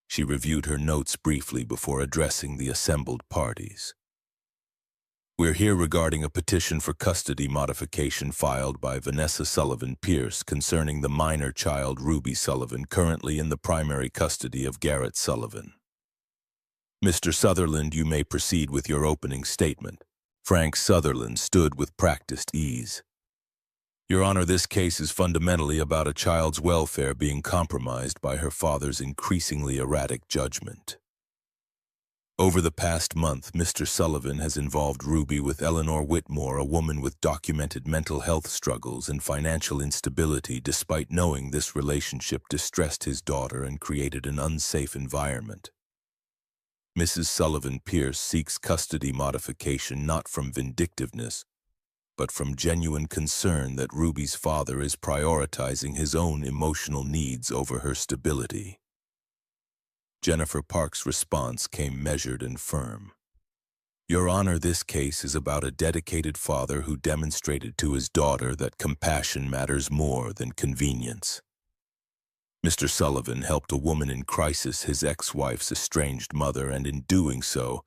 A: She reviewed her notes briefly before addressing the assembled parties. "We're here regarding a petition for custody modification filed by Vanessa Sullivan Pierce concerning the minor child Ruby Sullivan, currently in the primary custody of Garrett Sullivan." "Mr. Sutherland, you may proceed with your opening statement." Frank Sutherland stood with practiced ease. "Your Honor, this case is fundamentally about a child's welfare being compromised by her father's increasingly erratic judgment. Over the past month, Mr. Sullivan has involved Ruby with Eleanor Whitmore, a woman with documented mental health struggles and financial instability, despite knowing this relationship distressed his daughter and created an unsafe environment. Mrs. Sullivan Pierce seeks custody modification not from vindictiveness, but from genuine concern that Ruby's father is prioritizing his own emotional needs over her stability." Jennifer Park's response came measured and firm. "Your Honor, this case is about a dedicated father who demonstrated to his daughter that compassion matters more than convenience. Mr. Sullivan helped a woman in crisis, his ex-wife's estranged mother, and in doing so,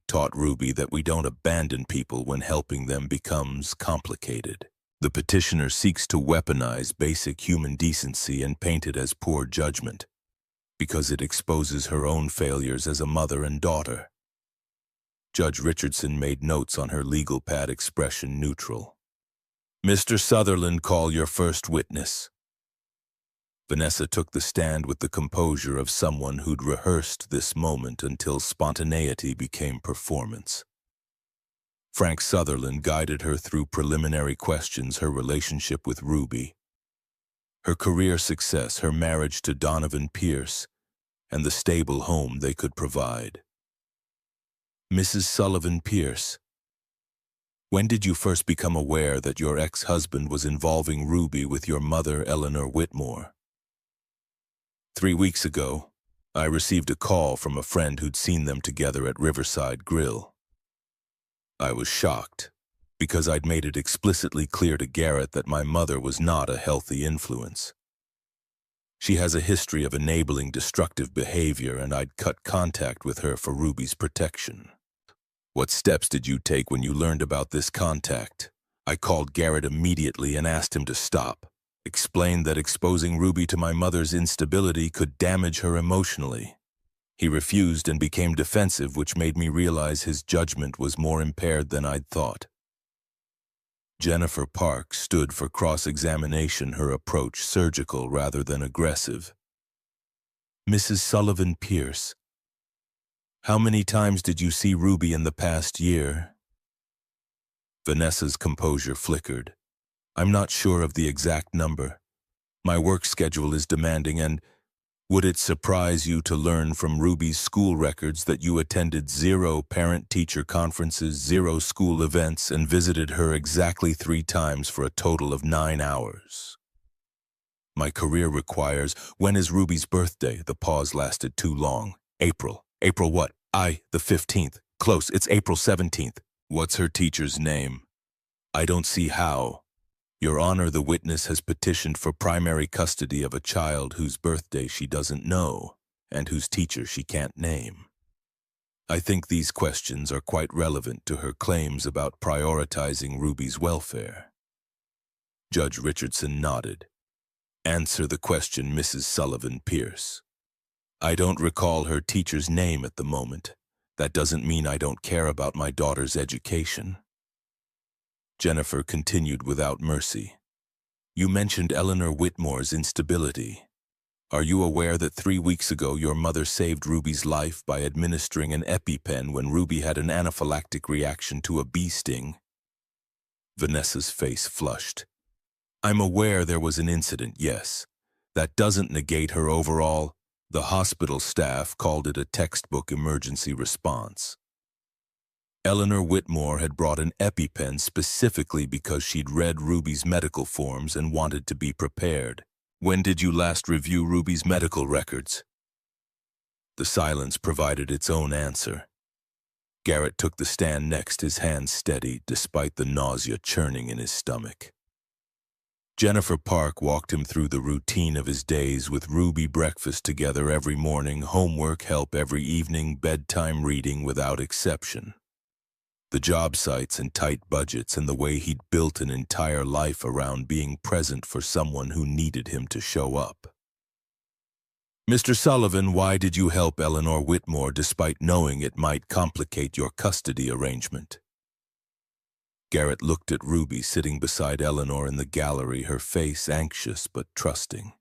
A: taught Ruby that we don't abandon people when helping them becomes complicated. The petitioner seeks to weaponize basic human decency and paint it as poor judgment, because it exposes her own failures as a mother and daughter." Judge Richardson made notes on her legal pad, expression neutral. "Mr. Sutherland, call your first witness." Vanessa took the stand with the composure of someone who'd rehearsed this moment until spontaneity became performance. Frank Sutherland guided her through preliminary questions, her relationship with Ruby, her career success, her marriage to Donovan Pierce, and the stable home they could provide. "Mrs. Sullivan Pierce, when did you first become aware that your ex-husband was involving Ruby with your mother, Eleanor Whitmore?" 3 weeks ago, I received a call from a friend who'd seen them together at Riverside Grill. I was shocked, because I'd made it explicitly clear to Garrett that my mother was not a healthy influence. She has a history of enabling destructive behavior, and I'd cut contact with her for Ruby's protection. What steps did you take when you learned about this contact? I called Garrett immediately and asked him to stop. Explained that exposing Ruby to my mother's instability could damage her emotionally. He refused and became defensive, which made me realize his judgment was more impaired than I'd thought. Jennifer Park stood for cross-examination, her approach surgical rather than aggressive. Mrs. Sullivan Pierce, how many times did you see Ruby in the past year? Vanessa's composure flickered. I'm not sure of the exact number. My work schedule is demanding, and would it surprise you to learn from Ruby's school records that you attended 0 parent-teacher conferences, 0 school events, and visited her exactly 3 times for a total of 9 hours? My career requires... When is Ruby's birthday? The pause lasted too long. April. April what? The 15th. Close, it's April 17th. What's her teacher's name? I don't see how. Your Honor, the witness has petitioned for primary custody of a child whose birthday she doesn't know and whose teacher she can't name. I think these questions are quite relevant to her claims about prioritizing Ruby's welfare. Judge Richardson nodded. Answer the question, Mrs. Sullivan Pierce. I don't recall her teacher's name at the moment. That doesn't mean I don't care about my daughter's education. Jennifer continued without mercy. You mentioned Eleanor Whitmore's instability. Are you aware that 3 weeks ago your mother saved Ruby's life by administering an EpiPen when Ruby had an anaphylactic reaction to a bee sting? Vanessa's face flushed. I'm aware there was an incident, yes. That doesn't negate her overall. The hospital staff called it a textbook emergency response. Eleanor Whitmore had brought an EpiPen specifically because she'd read Ruby's medical forms and wanted to be prepared. When did you last review Ruby's medical records? The silence provided its own answer. Garrett took the stand next, his hands steady despite the nausea churning in his stomach. Jennifer Park walked him through the routine of his days, with Ruby breakfast together every morning, homework help every evening, bedtime reading without exception. The job sites and tight budgets, and the way he'd built an entire life around being present for someone who needed him to show up. Mr. Sullivan, why did you help Eleanor Whitmore despite knowing it might complicate your custody arrangement? Garrett looked at Ruby sitting beside Eleanor in the gallery, her face anxious but trusting.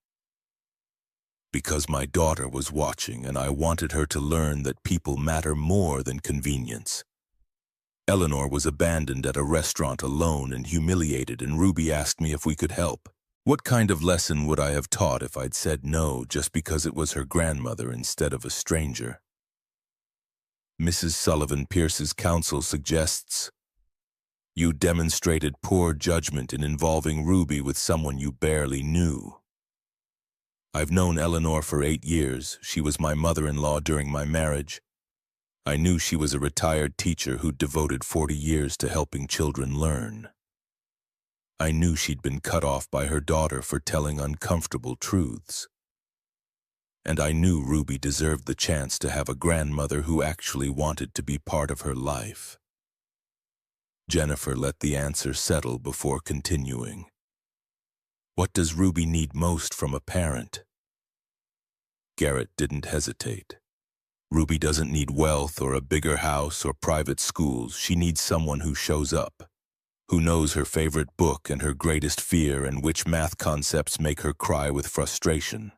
A: Because my daughter was watching, and I wanted her to learn that people matter more than convenience. Eleanor was abandoned at a restaurant alone and humiliated, and Ruby asked me if we could help. What kind of lesson would I have taught if I'd said no just because it was her grandmother instead of a stranger? Mrs. Sullivan Pierce's counsel suggests you demonstrated poor judgment in involving Ruby with someone you barely knew. I've known Eleanor for 8 years. She was my mother-in-law during my marriage. I knew she was a retired teacher who'd devoted 40 years to helping children learn. I knew she'd been cut off by her daughter for telling uncomfortable truths. And I knew Ruby deserved the chance to have a grandmother who actually wanted to be part of her life. Jennifer let the answer settle before continuing. What does Ruby need most from a parent? Garrett didn't hesitate. Ruby doesn't need wealth or a bigger house or private schools. She needs someone who shows up, who knows her favorite book and her greatest fear and which math concepts make her cry with frustration.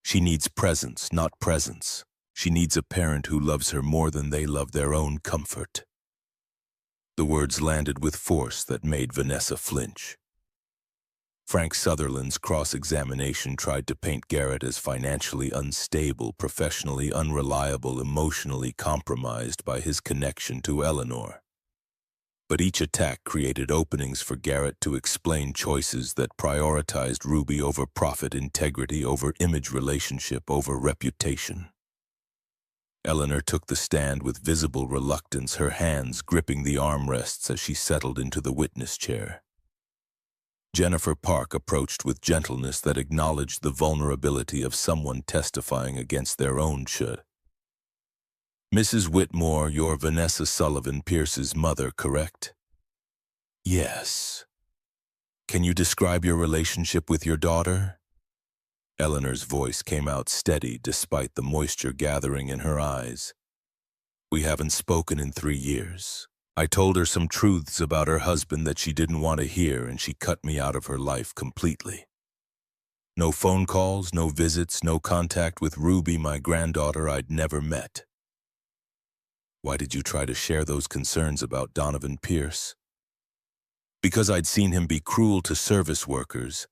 A: She needs presence, not presence. She needs a parent who loves her more than they love their own comfort. The words landed with force that made Vanessa flinch. Frank Sutherland's cross-examination tried to paint Garrett as financially unstable, professionally unreliable, emotionally compromised by his connection to Eleanor. But each attack created openings for Garrett to explain choices that prioritized Ruby over profit, integrity over image, relationship over reputation. Eleanor took the stand with visible reluctance, her hands gripping the armrests as she settled into the witness chair. Jennifer Park approached with gentleness that acknowledged the vulnerability of someone testifying against their own should. Mrs. Whitmore, you're Vanessa Sullivan Pierce's mother, correct? Yes. Can you describe your relationship with your daughter? Eleanor's voice came out steady despite the moisture gathering in her eyes. We haven't spoken in 3 years. I told her some truths about her husband that she didn't want to hear, and she cut me out of her life completely. No phone calls, no visits, no contact with Ruby, my granddaughter I'd never met. Why did you try to share those concerns about Donovan Pierce? Because I'd seen him be cruel to service workers,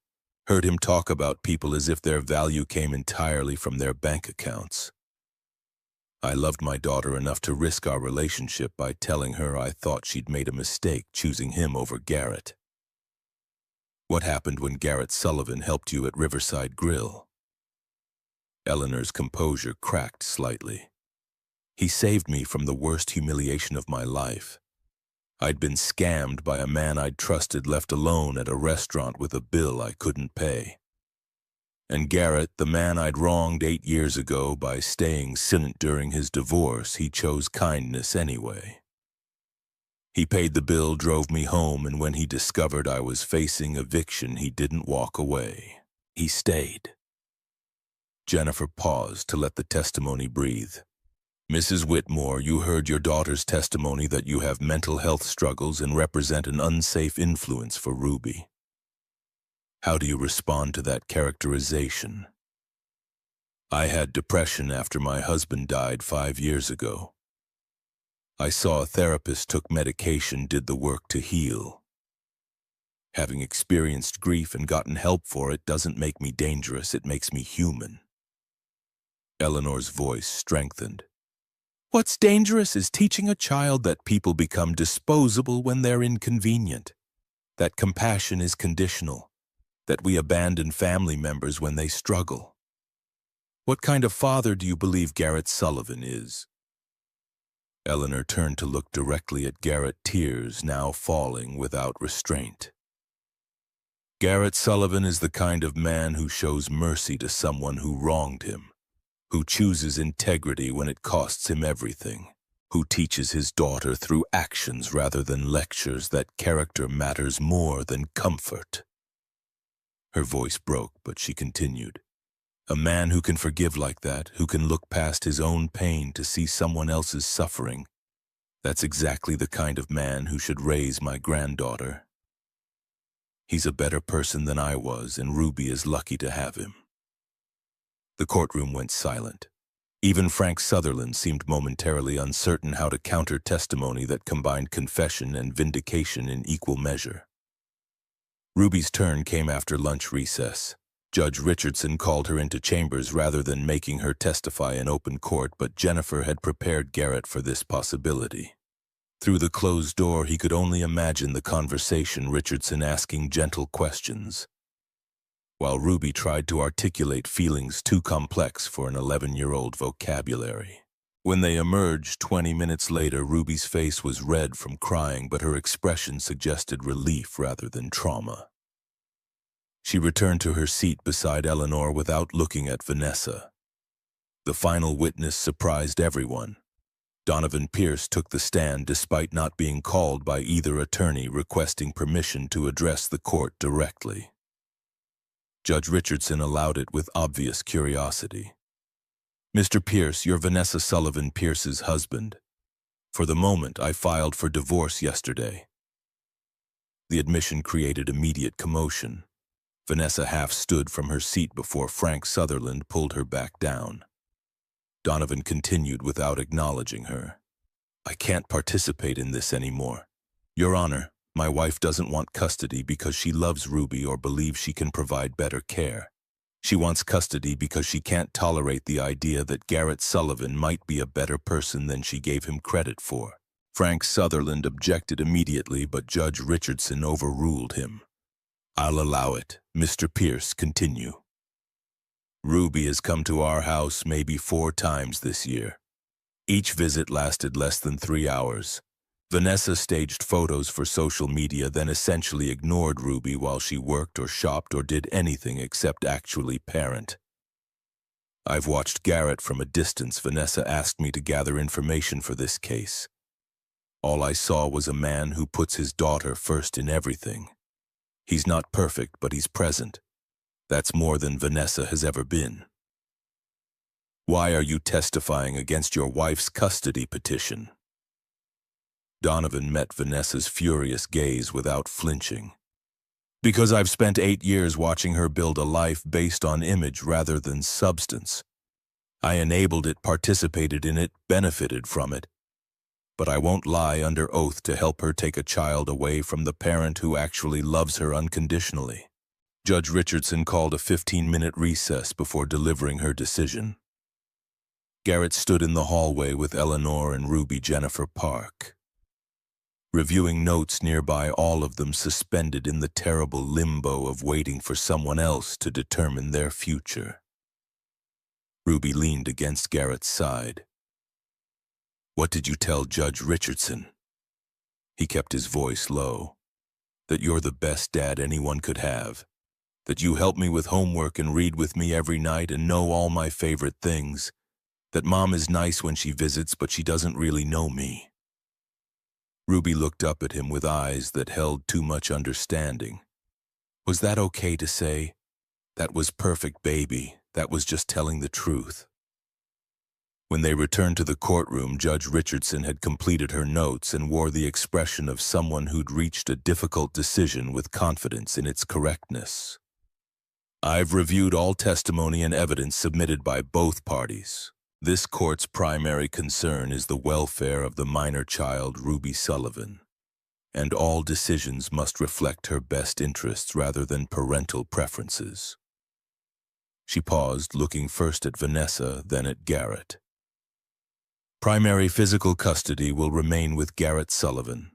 A: heard him talk about people as if their value came entirely from their bank accounts. I loved my daughter enough to risk our relationship by telling her I thought she'd made a mistake choosing him over Garrett. What happened when Garrett Sullivan helped you at Riverside Grill? Eleanor's composure cracked slightly. He saved me from the worst humiliation of my life. I'd been scammed by a man I'd trusted, left alone at a restaurant with a bill I couldn't pay. And Garrett, the man I'd wronged 8 years ago by staying silent during his divorce, he chose kindness anyway. He paid the bill, drove me home, and when he discovered I was facing eviction, he didn't walk away. He stayed. Jennifer paused to let the testimony breathe. Mrs. Whitmore, you heard your daughter's testimony that you have mental health struggles and represent an unsafe influence for Ruby. How do you respond to that characterization? I had depression after my husband died 5 years ago. I saw a therapist, took medication, did the work to heal. Having experienced grief and gotten help for it doesn't make me dangerous, it makes me human. Eleanor's voice strengthened. What's dangerous is teaching a child that people become disposable when they're inconvenient, that compassion is conditional, that we abandon family members when they struggle. What kind of father do you believe Garrett Sullivan is? Eleanor turned to look directly at Garrett, tears now falling without restraint. Garrett Sullivan is the kind of man who shows mercy to someone who wronged him, who chooses integrity when it costs him everything, who teaches his daughter through actions rather than lectures that character matters more than comfort. Her voice broke, but she continued. A man who can forgive like that, who can look past his own pain to see someone else's suffering, that's exactly the kind of man who should raise my granddaughter. He's a better person than I was, and Ruby is lucky to have him. The courtroom went silent. Even Frank Sutherland seemed momentarily uncertain how to counter testimony that combined confession and vindication in equal measure. Ruby's turn came after lunch recess. Judge Richardson called her into chambers rather than making her testify in open court, but Jennifer had prepared Garrett for this possibility. Through the closed door, he could only imagine the conversation, Richardson asking gentle questions, while Ruby tried to articulate feelings too complex for an 11-year-old vocabulary. When they emerged 20 minutes later, Ruby's face was red from crying, but her expression suggested relief rather than trauma. She returned to her seat beside Eleanor without looking at Vanessa. The final witness surprised everyone. Donovan Pierce took the stand despite not being called by either attorney, requesting permission to address the court directly. Judge Richardson allowed it with obvious curiosity. Mr. Pierce, you're Vanessa Sullivan Pierce's husband. For the moment, I filed for divorce yesterday. The admission created immediate commotion. Vanessa half stood from her seat before Frank Sutherland pulled her back down. Donovan continued without acknowledging her. I can't participate in this anymore. Your Honor, my wife doesn't want custody because she loves Ruby or believes she can provide better care. She wants custody because she can't tolerate the idea that Garrett Sullivan might be a better person than she gave him credit for. Frank Sutherland objected immediately, but Judge Richardson overruled him. I'll allow it. Mr. Pierce, continue. Ruby has come to our house maybe 4 times this year. Each visit lasted less than 3 hours. Vanessa staged photos for social media, then essentially ignored Ruby while she worked or shopped or did anything except actually parent. I've watched Garrett from a distance. Vanessa asked me to gather information for this case. All I saw was a man who puts his daughter first in everything. He's not perfect, but he's present. That's more than Vanessa has ever been. Why are you testifying against your wife's custody petition? Donovan met Vanessa's furious gaze without flinching. Because I've spent 8 years watching her build a life based on image rather than substance. I enabled it, participated in it, benefited from it. But I won't lie under oath to help her take a child away from the parent who actually loves her unconditionally. Judge Richardson called a 15-minute recess before delivering her decision. Garrett stood in the hallway with Eleanor and Ruby Jennifer Park, reviewing notes nearby, all of them suspended in the terrible limbo of waiting for someone else to determine their future. Ruby leaned against Garrett's side. What did you tell Judge Richardson? He kept his voice low. That you're the best dad anyone could have. That you help me with homework and read with me every night and know all my favorite things. That Mom is nice when she visits, but she doesn't really know me. Ruby looked up at him with eyes that held too much understanding. Was that okay to say? That was perfect, baby. That was just telling the truth. When they returned to the courtroom, Judge Richardson had completed her notes and wore the expression of someone who'd reached a difficult decision with confidence in its correctness. I've reviewed all testimony and evidence submitted by both parties. This court's primary concern is the welfare of the minor child, Ruby Sullivan, and all decisions must reflect her best interests rather than parental preferences. She paused, looking first at Vanessa, then at Garrett. Primary physical custody will remain with Garrett Sullivan.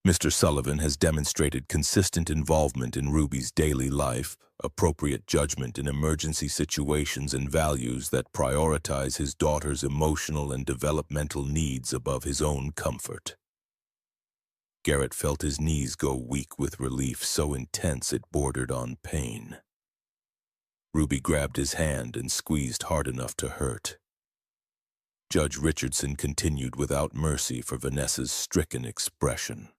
A: Mr. Sullivan has demonstrated consistent involvement in Ruby's daily life, appropriate judgment in emergency situations, and values that prioritize his daughter's emotional and developmental needs above his own comfort. Garrett felt his knees go weak with relief so intense it bordered on pain. Ruby grabbed his hand and squeezed hard enough to hurt. Judge Richardson continued without mercy for Vanessa's stricken expression.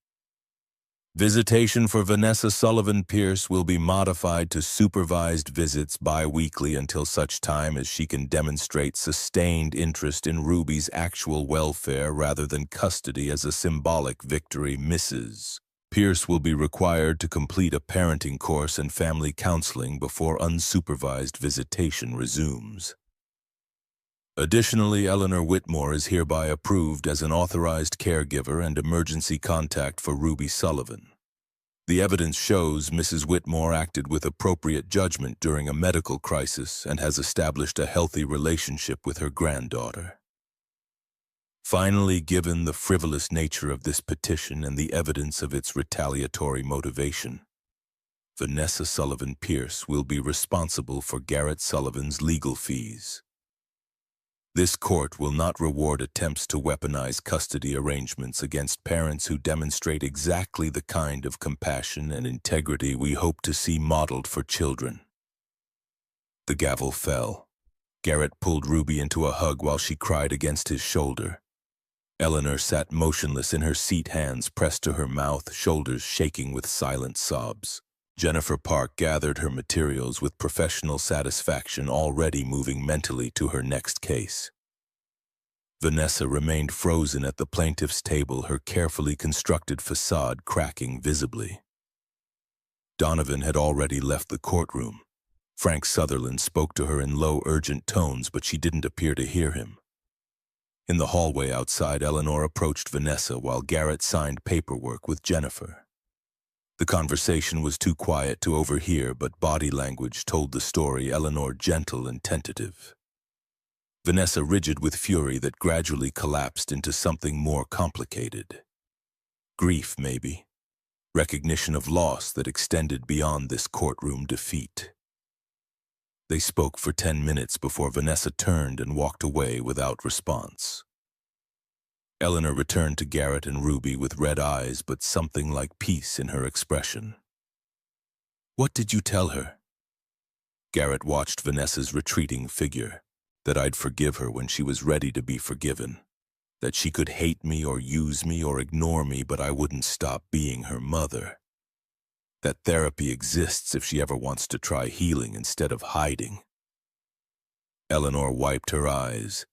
A: Visitation for Vanessa Sullivan Pierce will be modified to supervised visits bi-weekly until such time as she can demonstrate sustained interest in Ruby's actual welfare rather than custody as a symbolic victory. Mrs. Pierce will be required to complete a parenting course and family counseling before unsupervised visitation resumes. Additionally, Eleanor Whitmore is hereby approved as an authorized caregiver and emergency contact for Ruby Sullivan. The evidence shows Mrs. Whitmore acted with appropriate judgment during a medical crisis and has established a healthy relationship with her granddaughter. Finally, given the frivolous nature of this petition and the evidence of its retaliatory motivation, Vanessa Sullivan Pierce will be responsible for Garrett Sullivan's legal fees. This court will not reward attempts to weaponize custody arrangements against parents who demonstrate exactly the kind of compassion and integrity we hope to see modeled for children. The gavel fell. Garrett pulled Ruby into a hug while she cried against his shoulder. Eleanor sat motionless in her seat, hands pressed to her mouth, shoulders shaking with silent sobs. Jennifer Park gathered her materials with professional satisfaction, already moving mentally to her next case. Vanessa remained frozen at the plaintiff's table, her carefully constructed facade cracking visibly. Donovan had already left the courtroom. Frank Sutherland spoke to her in low, urgent tones, but she didn't appear to hear him. In the hallway outside, Eleanor approached Vanessa while Garrett signed paperwork with Jennifer. The conversation was too quiet to overhear, but body language told the story, Eleanor gentle and tentative. Vanessa rigid with fury that gradually collapsed into something more complicated. Grief, maybe. Recognition of loss that extended beyond this courtroom defeat. They spoke for 10 minutes before Vanessa turned and walked away without response. Eleanor returned to Garrett and Ruby with red eyes but something like peace in her expression. "What did you tell her?" Garrett watched Vanessa's retreating figure, that I'd forgive her when she was ready to be forgiven, that she could hate me or use me or ignore me, but I wouldn't stop being her mother. That therapy exists if she ever wants to try healing instead of hiding. Eleanor wiped her eyes.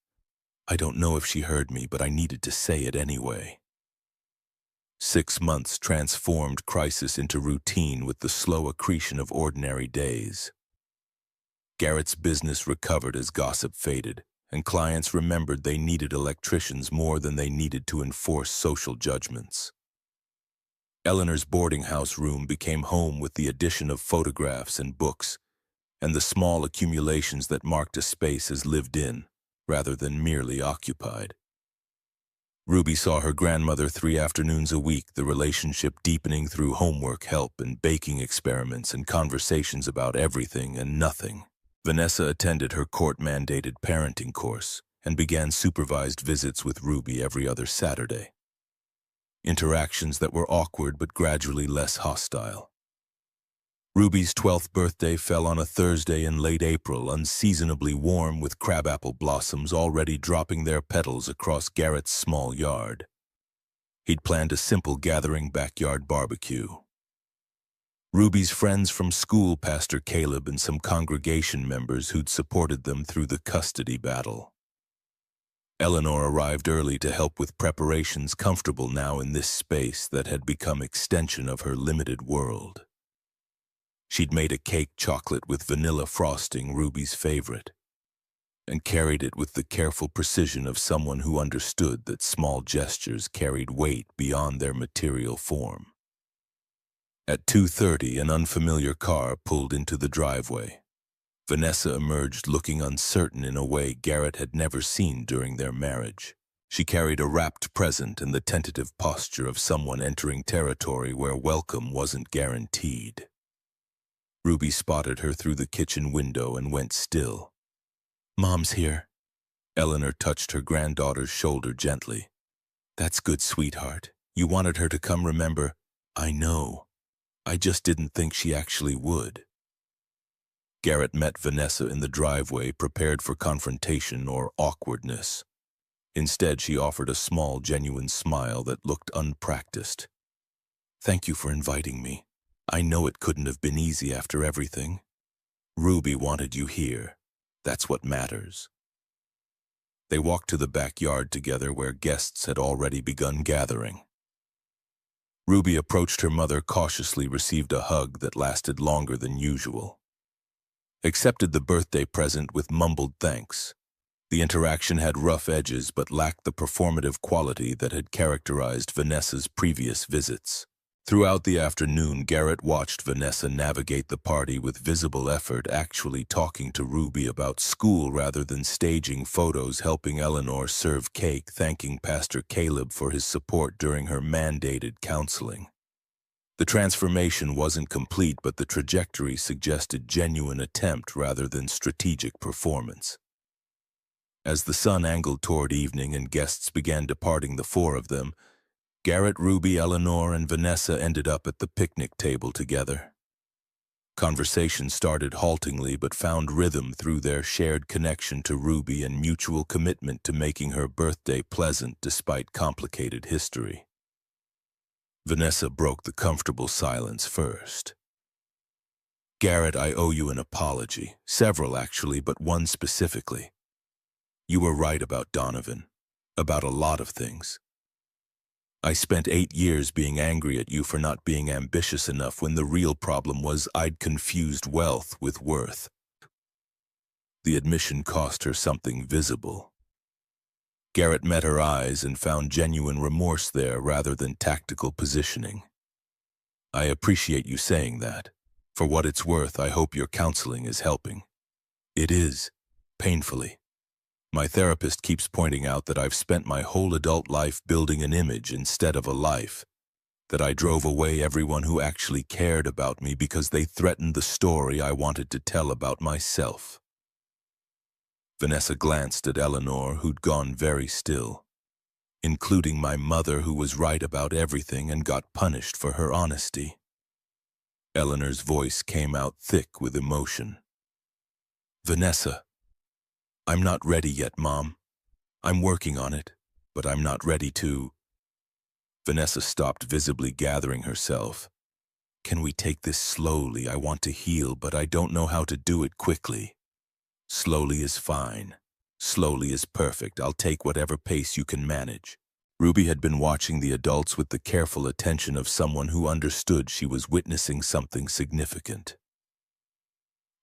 A: I don't know if she heard me, but I needed to say it anyway. 6 months transformed crisis into routine with the slow accretion of ordinary days. Garrett's business recovered as gossip faded, and clients remembered they needed electricians more than they needed to enforce social judgments. Eleanor's boarding house room became home with the addition of photographs and books, and the small accumulations that marked a space as lived in, rather than merely occupied. Ruby saw her grandmother 3 afternoons a week, the relationship deepening through homework help and baking experiments and conversations about everything and nothing. Vanessa attended her court-mandated parenting course and began supervised visits with Ruby every other Saturday. Interactions that were awkward but gradually less hostile. Ruby's 12th birthday fell on a Thursday in late April, unseasonably warm, with crabapple blossoms already dropping their petals across Garrett's small yard. He'd planned a simple gathering backyard barbecue. Ruby's friends from school, Pastor Caleb and some congregation members who'd supported them through the custody battle. Eleanor arrived early to help with preparations, comfortable now in this space that had become extension of her limited world. She'd made a cake chocolate with vanilla frosting, Ruby's favorite, and carried it with the careful precision of someone who understood that small gestures carried weight beyond their material form. At 2:30, an unfamiliar car pulled into the driveway. Vanessa emerged looking uncertain in a way Garrett had never seen during their marriage. She carried a wrapped present in the tentative posture of someone entering territory where welcome wasn't guaranteed. Ruby spotted her through the kitchen window and went still. "Mom's here." Eleanor touched her granddaughter's shoulder gently. "That's good, sweetheart. You wanted her to come, remember?" "I know. I just didn't think she actually would." Garrett met Vanessa in the driveway, prepared for confrontation or awkwardness. Instead, she offered a small, genuine smile that looked unpracticed. "Thank you for inviting me. I know it couldn't have been easy after everything. Ruby wanted you here. That's what matters." They walked to the backyard together where guests had already begun gathering. Ruby approached her mother cautiously, received a hug that lasted longer than usual. Accepted the birthday present with mumbled thanks. The interaction had rough edges but lacked the performative quality that had characterized Vanessa's previous visits. Throughout the afternoon, Garrett watched Vanessa navigate the party with visible effort, actually talking to Ruby about school rather than staging photos, helping Eleanor serve cake, thanking Pastor Caleb for his support during her mandated counseling. The transformation wasn't complete, but the trajectory suggested genuine attempt rather than strategic performance. As the sun angled toward evening and guests began departing, the 4 of them, Garrett, Ruby, Eleanor, and Vanessa, ended up at the picnic table together. Conversation started haltingly but found rhythm through their shared connection to Ruby and mutual commitment to making her birthday pleasant despite complicated history. Vanessa broke the comfortable silence first. "Garrett, I owe you an apology. Several, actually, but one specifically. You were right about Donovan, about a lot of things. I spent 8 years being angry at you for not being ambitious enough when the real problem was I'd confused wealth with worth." The admission cost her something visible. Garrett met her eyes and found genuine remorse there rather than tactical positioning. "I appreciate you saying that. For what it's worth, I hope your counseling is helping." "It is, painfully. My therapist keeps pointing out that I've spent my whole adult life building an image instead of a life, that I drove away everyone who actually cared about me because they threatened the story I wanted to tell about myself." Vanessa glanced at Eleanor, who'd gone very still. including my mother, who was right about everything and got punished for her honesty. Eleanor's voice came out thick with emotion. Vanessa, I'm not ready yet, Mom. I'm working on it, but I'm not ready to. Vanessa stopped, visibly gathering herself. Can we take this slowly? I want to heal, but I don't know how to do it quickly. Slowly is fine. Slowly is perfect. I'll take whatever pace you can manage. Ruby had been watching the adults with the careful attention of someone who understood she was witnessing something significant.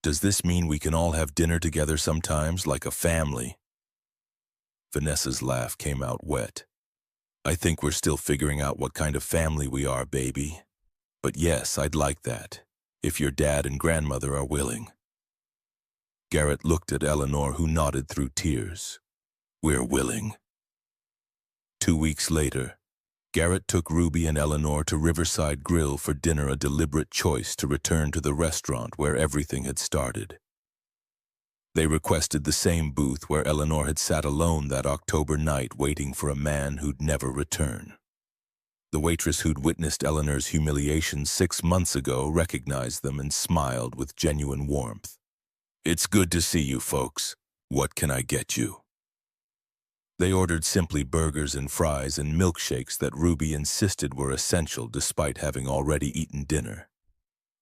A: Does this mean we can all have dinner together sometimes, like a family? Vanessa's laugh came out wet. I think we're still figuring out what kind of family we are, baby. But yes, I'd like that, if your dad and grandmother are willing. Garrett looked at Eleanor, who nodded through tears. We're willing. 2 weeks later, Garrett took Ruby and Eleanor to Riverside Grill for dinner, a deliberate choice to return to the restaurant where everything had started. They requested the same booth where Eleanor had sat alone that October night, waiting for a man who'd never return. The waitress who'd witnessed Eleanor's humiliation 6 months ago recognized them and smiled with genuine warmth. It's good to see you folks. What can I get you? They ordered simply burgers and fries and milkshakes that Ruby insisted were essential despite having already eaten dinner.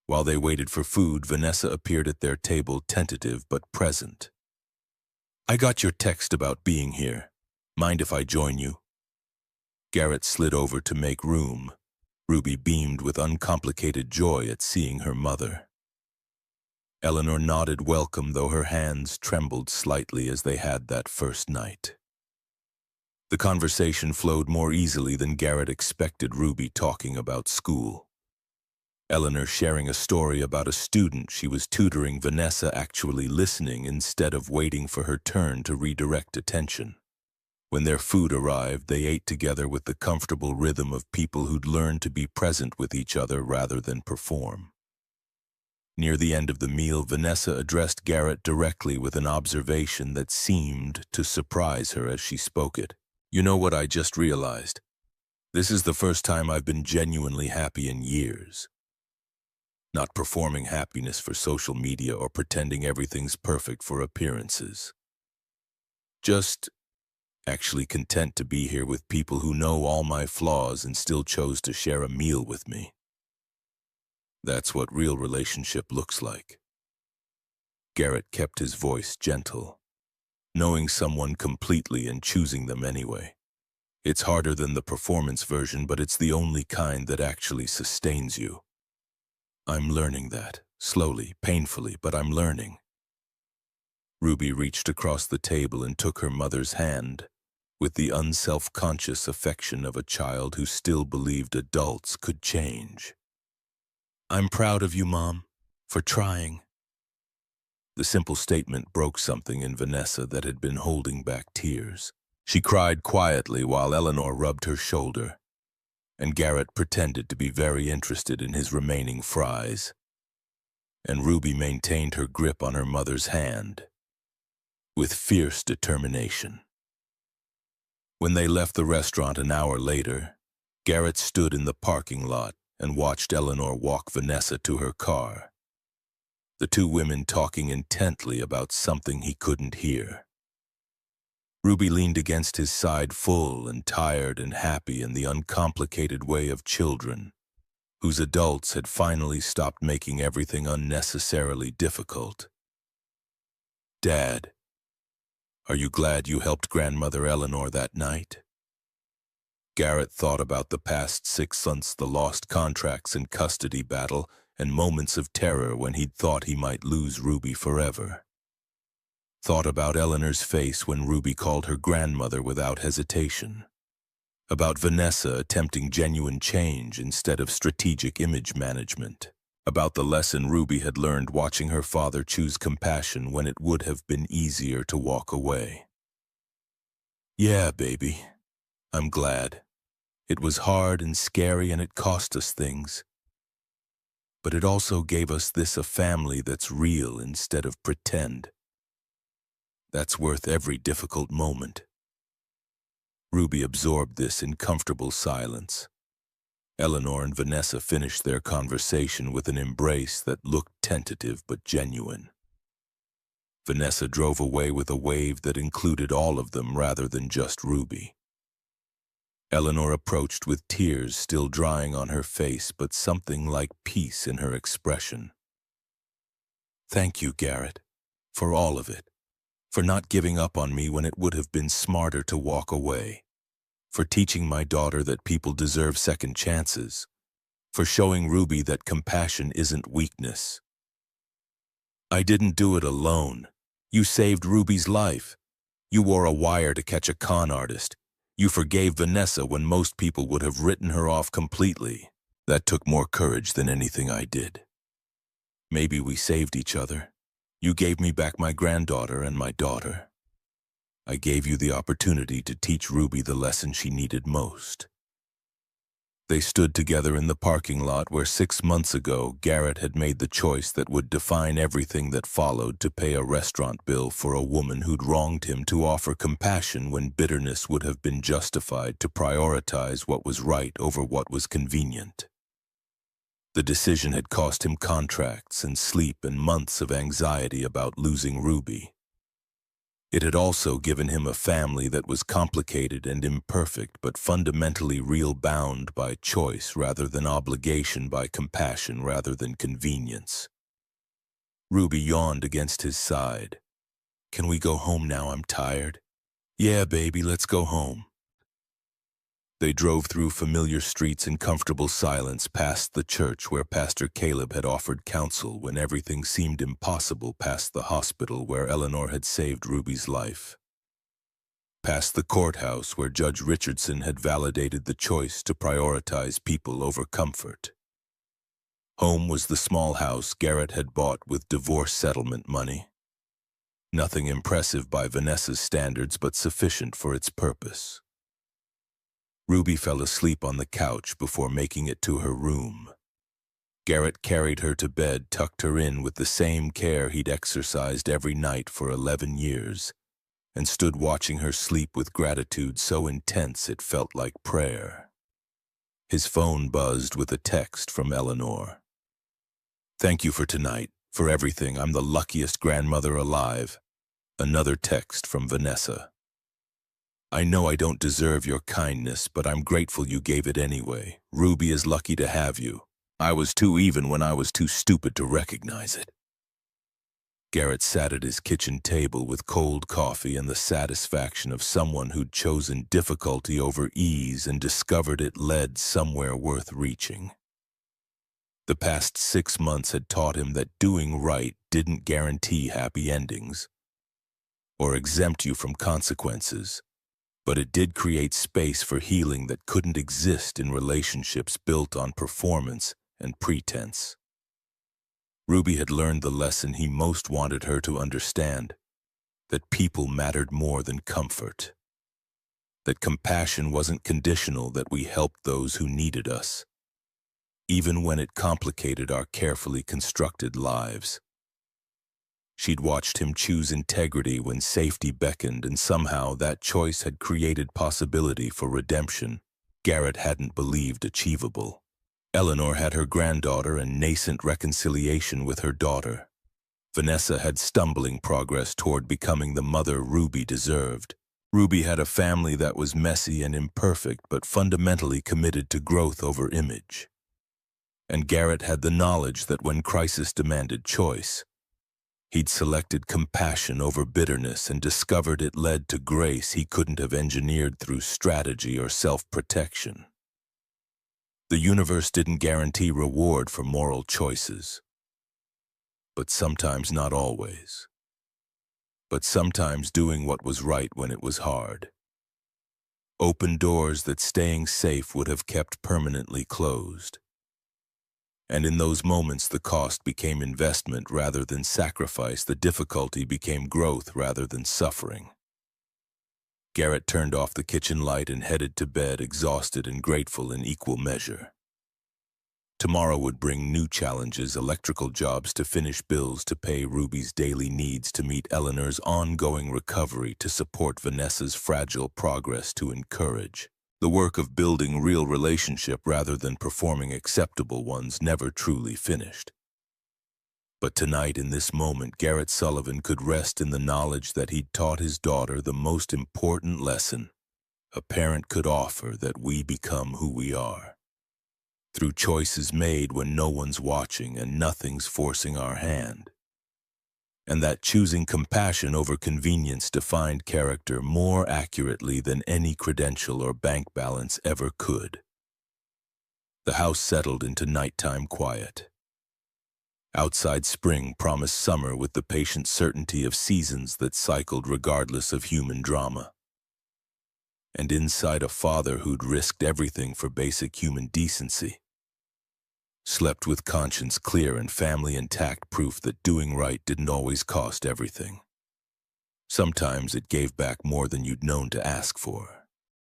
A: While they waited for food, Vanessa appeared at their table, tentative but present. I got your text about being here. Mind if I join you? Garrett slid over to make room. Ruby beamed with uncomplicated joy at seeing her mother. Eleanor nodded welcome, though her hands trembled slightly as they had that first night. The conversation flowed more easily than Garrett expected, Ruby talking about school. Eleanor sharing a story about a student she was tutoring, Vanessa actually listening instead of waiting for her turn to redirect attention. When their food arrived, they ate together with the comfortable rhythm of people who'd learned to be present with each other rather than perform. Near the end of the meal, Vanessa addressed Garrett directly with an observation that seemed to surprise her as she spoke it. You know what I just realized? This is the first time I've been genuinely happy in years. Not performing happiness for social media or pretending everything's perfect for appearances. Just actually content to be here with people who know all my flaws and still chose to share a meal with me. That's what real relationship looks like. Garrett kept his voice gentle. Knowing someone completely and choosing them anyway. It's harder than the performance version, but it's the only kind that actually sustains you. I'm learning that, slowly, painfully, but I'm learning. Ruby reached across the table and took her mother's hand, with the unself-conscious affection of a child who still believed adults could change. I'm proud of you, Mom, for trying. The simple statement broke something in Vanessa that had been holding back tears. She cried quietly while Eleanor rubbed her shoulder, and Garrett pretended to be very interested in his remaining fries. And Ruby maintained her grip on her mother's hand, with fierce determination. When they left the restaurant an hour later, Garrett stood in the parking lot and watched Eleanor walk Vanessa to her car. The two women talking intently about something he couldn't hear. Ruby leaned against his side, full and tired and happy in the uncomplicated way of children, whose adults had finally stopped making everything unnecessarily difficult. Dad, are you glad you helped Grandmother Eleanor that night? Garrett thought about the past 6 months, the lost contracts and custody battle, and moments of terror when he'd thought he might lose Ruby forever. Thought about Eleanor's face when Ruby called her grandmother without hesitation. About Vanessa attempting genuine change instead of strategic image management. About the lesson Ruby had learned watching her father choose compassion when it would have been easier to walk away. Yeah, baby, I'm glad. It was hard and scary and it cost us things. But it also gave us a family that's real instead of pretend. That's worth every difficult moment. Ruby absorbed this in comfortable silence. Eleanor and Vanessa finished their conversation with an embrace that looked tentative but genuine. Vanessa drove away with a wave that included all of them rather than just Ruby. Eleanor approached with tears still drying on her face, but something like peace in her expression. "Thank you, Garrett, for all of it. For not giving up on me when it would have been smarter to walk away. For teaching my daughter that people deserve second chances. For showing Ruby that compassion isn't weakness. I didn't do it alone. You saved Ruby's life. You wore a wire to catch a con artist. You forgave Vanessa when most people would have written her off completely. That took more courage than anything I did. Maybe we saved each other. You gave me back my granddaughter and my daughter. I gave you the opportunity to teach Ruby the lesson she needed most." They stood together in the parking lot where 6 months ago Garrett had made the choice that would define everything that followed to pay a restaurant bill for a woman who'd wronged him, to offer compassion when bitterness would have been justified, to prioritize what was right over what was convenient. The decision had cost him contracts and sleep and months of anxiety about losing Ruby. It had also given him a family that was complicated and imperfect, but fundamentally real, bound by choice rather than obligation, by compassion rather than convenience. Ruby yawned against his side. "Can we go home now? I'm tired." "Yeah, baby, let's go home." They drove through familiar streets in comfortable silence, past the church where Pastor Caleb had offered counsel when everything seemed impossible, past the hospital where Eleanor had saved Ruby's life, past the courthouse where Judge Richardson had validated the choice to prioritize people over comfort. Home was the small house Garrett had bought with divorce settlement money. Nothing impressive by Vanessa's standards, but sufficient for its purpose. Ruby fell asleep on the couch before making it to her room. Garrett carried her to bed, tucked her in with the same care he'd exercised every night for 11 years, and stood watching her sleep with gratitude so intense it felt like prayer. His phone buzzed with a text from Eleanor. "Thank you for tonight, for everything. I'm the luckiest grandmother alive." Another text from Vanessa. "I know I don't deserve your kindness, but I'm grateful you gave it anyway. Ruby is lucky to have you. I was too even when I was too stupid to recognize it." Garrett sat at his kitchen table with cold coffee and the satisfaction of someone who'd chosen difficulty over ease and discovered it led somewhere worth reaching. The past 6 months had taught him that doing right didn't guarantee happy endings or exempt you from consequences, but it did create space for healing that couldn't exist in relationships built on performance and pretense. Ruby had learned the lesson he most wanted her to understand, that people mattered more than comfort, that compassion wasn't conditional, that we helped those who needed us, even when it complicated our carefully constructed lives. She'd watched him choose integrity when safety beckoned, and somehow that choice had created possibility for redemption Garrett hadn't believed achievable. Eleanor had her granddaughter and nascent reconciliation with her daughter. Vanessa had stumbling progress toward becoming the mother Ruby deserved. Ruby had a family that was messy and imperfect, but fundamentally committed to growth over image. And Garrett had the knowledge that when crisis demanded choice, he'd selected compassion over bitterness and discovered it led to grace he couldn't have engineered through strategy or self-protection. The universe didn't guarantee reward for moral choices. But sometimes, not always. But sometimes doing what was right when it was hard opened doors that staying safe would have kept permanently closed. And in those moments, the cost became investment rather than sacrifice. The difficulty became growth rather than suffering. Garrett turned off the kitchen light and headed to bed, exhausted and grateful in equal measure. Tomorrow would bring new challenges, electrical jobs to finish bills, to pay Ruby's daily needs, to meet Eleanor's ongoing recovery, to support Vanessa's fragile progress, to encourage. The work of building real relationship rather than performing acceptable ones never truly finished. But tonight, in this moment, Garrett Sullivan could rest in the knowledge that he'd taught his daughter the most important lesson a parent could offer, that we become who we are, through choices made when no one's watching and nothing's forcing our hand. And that choosing compassion over convenience defined character more accurately than any credential or bank balance ever could. The house settled into nighttime quiet. Outside, spring promised summer with the patient certainty of seasons that cycled regardless of human drama. And inside, a father who'd risked everything for basic human decency slept with conscience clear and family intact, proof that doing right didn't always cost everything. Sometimes it gave back more than you'd known to ask for.